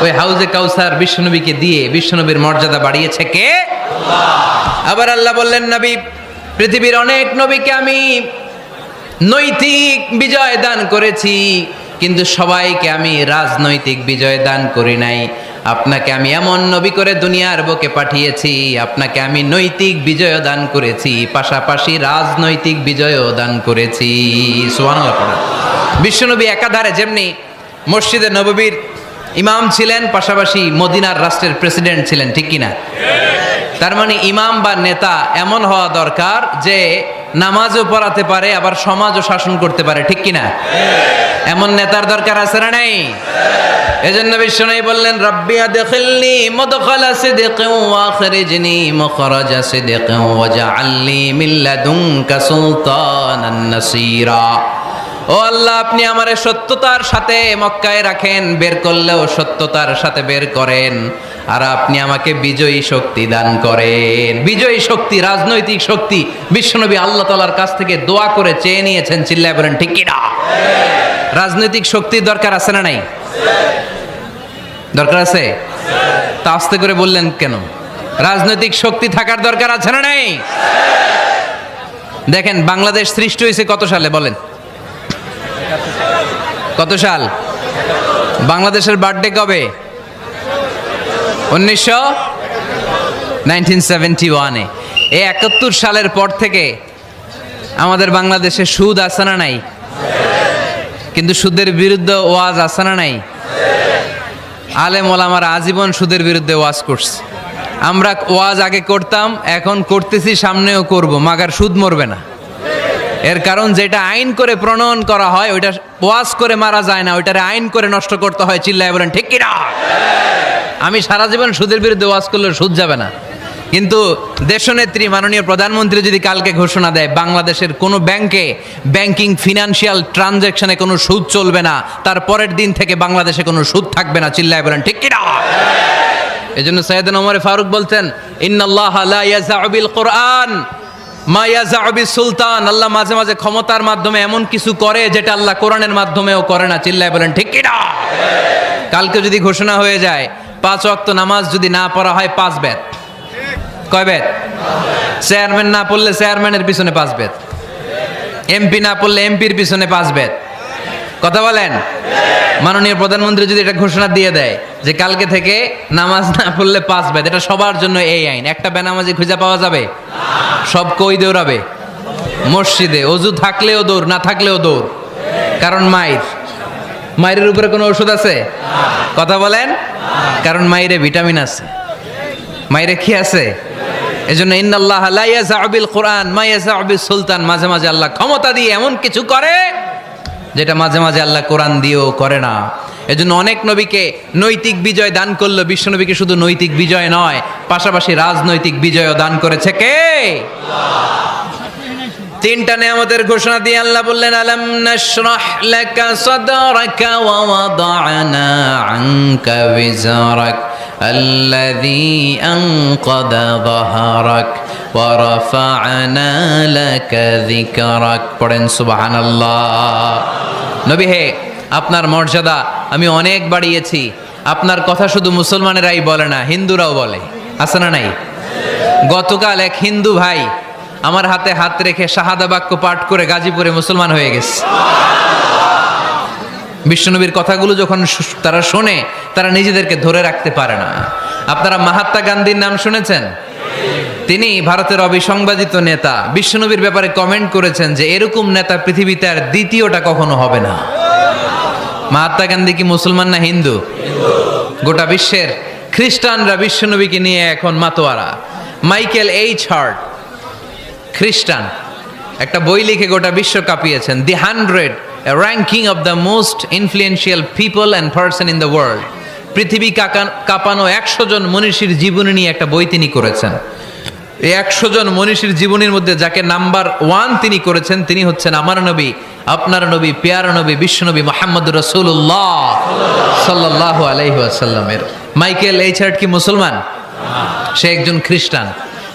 ওই হাউজে কাউসার বিশ্বনবীকে দিয়ে বিশ্বনবীর মর্যাদা বাড়িয়েছে কে? আল্লাহ। আবার আল্লাহ বললেন, নবী পৃথিবীর অনেক নবীকে আমি নৈতিক বিজয় দান করেছি, কিন্তু সবাইকে আমি রাজনৈতিক বিজয় দান করি নাই। আপনাকে আমি এমন নবী করে দুনিয়ার বুকে পাঠিয়েছি, আপনাকে আমি নৈতিক বিজয় দান করেছি, পাশাপাশি রাজনৈতিক বিজয়ও দান করেছি। সুবহানাল্লাহ পড়েন। বিশ্বনবী একাধারে যেমনি মসজিদে নববীর ইমাম ছিলেন, পাশাপাশি মদিনার রাষ্ট্রের প্রেসিডেন্ট ছিলেন, ঠিক কিনা? তার মানে ইমাম বা নেতা এমন হওয়া দরকার যে নামাজও পড়াতে পারে, আবার সমাজও শাসন করতে পারে, ঠিক কিনা? এমন নেতার দরকার আছে না নাই? এজন্য বিশ্বনবী বললেন, রাব্বি আদখিলনি মুদখালা সিদকিন ওয়া আখরিজনি মুখরাজা সিদকিন ওয়াজআলনি মিন লাদুনকা সুলতানান নাসীরা। ও আল্লাহ, আপনি আমারে সত্যতার সাথে মক্কায় রাখেন, বের করলেও সত্যতার সাথে বের করেন, আর আপনি আমাকে বিজয়ী শক্তি দান করেন। বিজয়ী শক্তি, রাজনৈতিক শক্তি বিশ্বনবী আল্লাহ তাআলার কাছ থেকে দোয়া করে চেয়ে নিয়েছেন। চিল্লায় বলেন ঠিক কিনা? রাজনৈতিক শক্তির দরকার আছে না নাই? দরকার আছে? তা আস্তে করে বললেন কেন? রাজনৈতিক শক্তি থাকার দরকার আছে না নাই? দেখেন, বাংলাদেশ সৃষ্টি হয়েছে কত সালে বলেন? কত সাল? বাংলাদেশের বার্থডে কবে? 1971-এ। এই 71 সালের পর থেকে আমাদের বাংলাদেশে সুদ আছে না নাই? কিন্তু সুদের বিরুদ্ধে ওয়াজ আছে না নাই? আলেম ওলামারা আজীবন সুদের বিরুদ্ধে ওয়াজ করছে। আমরা ওয়াজ আগে করতাম, এখন করতেছি, সামনেও করব, মাগার সুদ মরবে না। এর কারণ যেটা আইন করে প্রণয়ন করা হয় ওইটা ওয়াজ করে মারা যায় না, ওইটারে আইন করে নষ্ট করতে হয়। চিল্লায় বলেন ঠিক কিনা? আমি সারা জীবন সুদের বিরুদ্ধে ওয়াজ করলে সুদ যাবে না, কিন্তু দেশনেত্রী মাননীয় প্রধানমন্ত্রী যদি কালকে ঘোষণা দেয় বাংলাদেশের কোনো ব্যাংকে ব্যাংকিং ফিনান্সিয়াল ট্রানজ্যাকশনে কোনো সুদ চলবে না, তার পরের দিন থেকে বাংলাদেশে কোনো সুদ থাকবে না। চিল্লায় বলেন ঠিক কিনা? এজন্য সাইয়েদনা ওমর ফারুক বলতেন, ইন্নাল্লাহা লা ইয়াযাউ বিল কুরআন মা ইয়াযাউ বিস সুলতান। আল্লাহ মাঝে মাঝে ক্ষমতার মাধ্যমে এমন কিছু করে যেটা আল্লাহ কোরআনের মাধ্যমেও করে না। চিল্লায় বলেন ঠিক কিনা? কালকে যদি ঘোষণা হয়ে যায় 5 ওয়াক্ত নামাজ যদি না পড়া হয় 5 বেত। কয় বেত? চেয়ারম্যান না পড়লে চেয়ারম্যানের পিছনে 5 বেত, এমপি না পড়লে এমপির পিছনে 5 বেত। কথা বলেন? মাননীয় প্রধানমন্ত্রী যদি এটা ঘোষণা দিয়ে দেয় যে কালকে থেকে নামাজ না পড়লে 5 বেত, এটা সবার জন্য এই আইন। একটা বেনামাজি খুঁজে পাওয়া যাবে? সব কই দৌড়াবে? মসজিদে। অজু থাকলেও দৌড়, না থাকলেও দৌড়। কারণ মায়ের উপরে কোনো ওষুধ আছে? কথা বলেন? কারণ মায়েরে ভিটামিন আছে। মায়েরে কি আছে? এজন্য ইন্নাল্লাহ লা ইয়াযাউ বিল কুরআন মা ইয়াযাউ বিস সুলতান, মাঝে মাঝে আল্লাহ ক্ষমতা দিয়ে এমন কিছু করে যেটা মাঝে মাঝে আল্লাহ কোরআন দিয়েও করে না। এজন্য অনেক নবীকে নৈতিক বিজয় দান করলো, বিশ্ব নবীকে শুধু নৈতিক বিজয় নয়, পাশাপাশি রাজনৈতিক বিজয়ও দান করেছে কে? তিনটা নিয়ামতের ঘোষণা দিয়ে আল্লাহ বললেন, আলাম নাশরাহ লাকা সাদরাকা ওয়া ওয়াদা'না আনকা বিজরাক আল্লাযী আনকাদা যাহরাক ওয়া রাফা'না লাকা যিকরাক। পড়েন সুবহানাল্লাহ। নবী হে, আপনার মর্যাদা আমি অনেক বাড়িয়েছি। আপনার কথা শুধু মুসলমানেরাই বলে না, হিন্দুরাও বলে, আছে না নাই? গতকাল এক হিন্দু ভাই আমার হাতে হাত রেখে শাহাদা বাক্য পাঠ করে গাজীপুরে মুসলমান হয়ে গেছে। বিশ্বনবীর কথাগুলো যখন তারা শোনে, তারা নিজেদেরকে ধরে রাখতে পারে না। আপনারা মহাত্মা গান্ধীর নাম শুনেছেন? তিনি ভারতের অবিসংবাদিত নেতা। বিশ্বনবীর ব্যাপারে কমেন্ট করেছেন যে এরকম নেতা পৃথিবীতে আর দ্বিতীয়টা কখনো হবে না। মহাত্মা গান্ধী কি মুসলমান না হিন্দু? গোটা বিশ্বের খ্রিস্টানরা বিশ্বনবীকে নিয়ে এখন মাতোয়ারা। মাইকেল এইচ হার্ট, খ্রিস্টান, একটা বই লিখে গোটা বিশ্ব কাঁপিয়েছেন, দি 100 ranking of the most influential people and person in the world. পৃথিবী কাঁপানো 100 জন মনীষীর জীবনী নিয়ে একটা বই তিনি করেছেন। এই 100 জন মনীষীর জীবনীর মধ্যে যাকে নাম্বার 1 তিনি করেছেন, তিনি হচ্ছেন আমার নবী, আপনার নবী, পেয়ারা নবী, বিশ্বনবী মুহাম্মদুর রাসূলুল্লাহ সাল্লাল্লাহু আলাইহি ওয়াসাল্লামের। মাইকেল এইচ হার্ট কি মুসলমান? সে একজন খ্রিস্টান।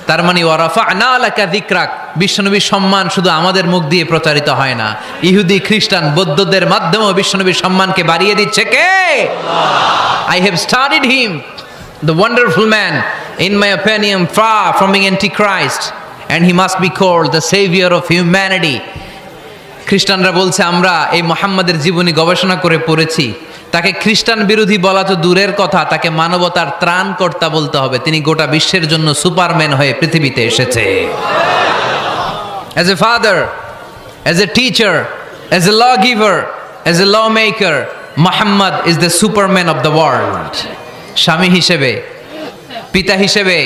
তার মানে ওয়া রাফা'না লাকা যিকরাক, বিশ্বনবীর সম্মান শুধু আমাদের মুখ দিয়ে প্রচারিত হয় না, ইহুদি, খ্রিস্টান, বৌদ্ধদের মাধ্যমেও বিশ্বনবীর সম্মানকে বাড়িয়ে দিচ্ছে কে? I have studied him, the wonderful man, in my opinion far from being antichrist, and he must be called the savior of humanity. খ্রিস্টানরা বলছে আমরা এই মুহাম্মাদের জীবনী গবেষণা করে পড়েছি, তাকে খ্রিস্টান বিরোধী বলা তো দূরের কথা, তাকে মানবতার ত্রাণকর্তা বলতে হবে। তিনি গোটা বিশ্বের জন্য সুপারম্যান হয়ে পৃথিবীতে এসেছে। As a father, as a teacher, as a lawgiver, as a lawmaker, Muhammad is the superman of the world. স্বামী হিসেবে, পিতা হিসেবে,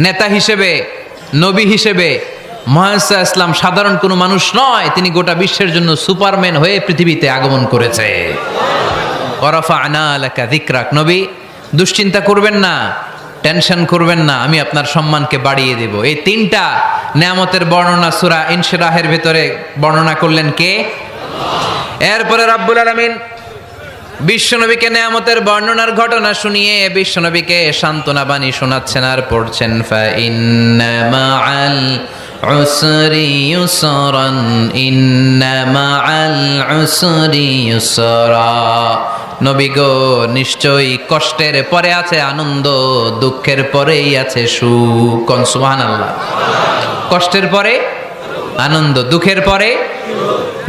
নেতা হিসেবে, নবী হিসেবে মুহাম্মদ ইসলাম সাধারণ কোনো মানুষ নয়, তিনি গোটা বিশ্বের জন্য সুপারম্যান হয়ে পৃথিবীতে আগমন করেছে। ওয়া রাফা'না লাকা যিকরাক, নবী দুশ্চিন্তা করবেন না, টেনশন করবেন না, আমি আপনার সম্মানকে বাড়িয়ে দেব। এই তিনটা নিয়ামতের বর্ণনা সূরা ইনশিরাহের ভিতরে বর্ণনা করলেন কে? এরপরে রাব্বুল আলামিন বিশ্বনবীকে নিয়ামতের বর্ণনার ঘটনা শুনিয়ে বিশ্বনবীকে সান্ত্বনা বাণী শোনাচ্ছেন আর পড়ছেন, ফা ইন্না মাআল উসরি ইউসরান, ইন্না মাআল উসরি ইউসরা। নবী গো, নিশ্চয়ই কষ্টের পরে আছে আনন্দ, দুঃখের পরেই আছে সুখ। কোন সুবহানাল্লাহ। কষ্টের পরে আনন্দ, দুঃখের পরে।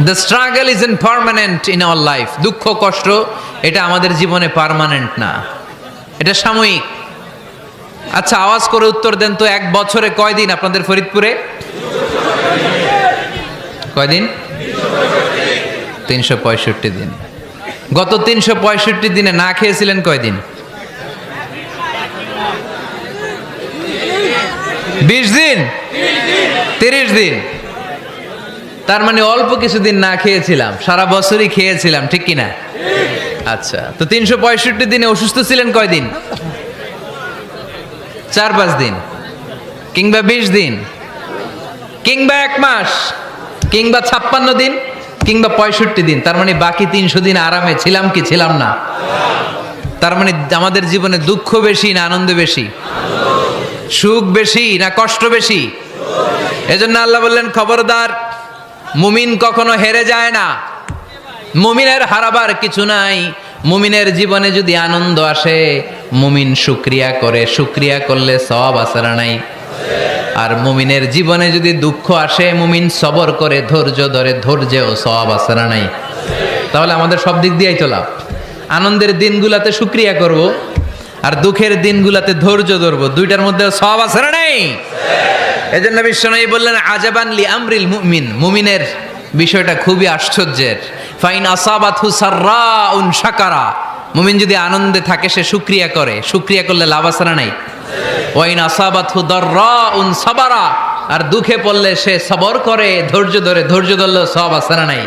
The struggle isn't permanent in our life. দুঃখ কষ্ট এটা আমাদের জীবনে পার্মানেন্ট না, এটা সাময়িক। আচ্ছা, আওয়াজ করে উত্তর দেন তো, এক বছরে কয়দিন আপনাদের ফরিদপুরে? কয়দিন? 365 দিন। গত 365 দিনে না খেয়েছিলেন কয়দিন? 20 দিন, 30 দিন। তার মানে অল্প কিছুদিন না খেয়েছিলাম, সারা বছরই খেয়েছিলাম, ঠিক কিনা? আচ্ছা, তো 365 দিনে অসুস্থ ছিলেন কয়দিন? 4-5 দিন, কিংবা 20 দিন, কিংবা 1 মাস, কিংবা 56 দিন, কিংবা 65 দিন। তার মানে বাকি 300 দিন আরামে ছিলাম কি ছিলাম না? তার মানে আমাদের জীবনে দুঃখ বেশি না আনন্দ বেশি? সুখ বেশি না কষ্ট বেশি? এজন্য আল্লাহ বললেন, খবরদার, মুমিন কখনো হেরে যায় না, মুমিনের হারাবার কিছু নাই। মুমিনের জীবনে যদি আনন্দ আসে, মুমিন শুকরিয়া করে, শুকরিয়া করলে সওয়াব আছে না নাই? আর মুমিনের জীবনে যদি দুঃখ আসে, মুমিন সবর করে, ধৈর্য ধরে, ধৈর্যেও সওয়াব আছে না নাই? তাহলে আমাদের সব দিক দিয়েই তো লাভ। আনন্দের দিনগুলাতে শুকরিয়া করব, আর দুঃখের দিনগুলাতে ধৈর্য ধরবো, দুইটার মধ্যে সওয়াব আছে না নাই? এজন্য বিশ্বনবী বললেন, আজাবান লি আমরিল মুমিন, মুমিনের বিষয়টা খুবই আশ্চর্যের। ফাইন আসাবাতহু সাররাউন শাকারা, মুমিন যদি আনন্দে থাকে সে শুকরিয়া করে, শুকরিয়া করলে লাভ আছে না নাই? ওয়াইন আসাবাতহু দাররাউন সাবারা, আর দুঃখে পড়লে সে সবর করে, ধৈর্য ধরে, ধৈর্য ধরলেও সওয়াব আছে না নাই?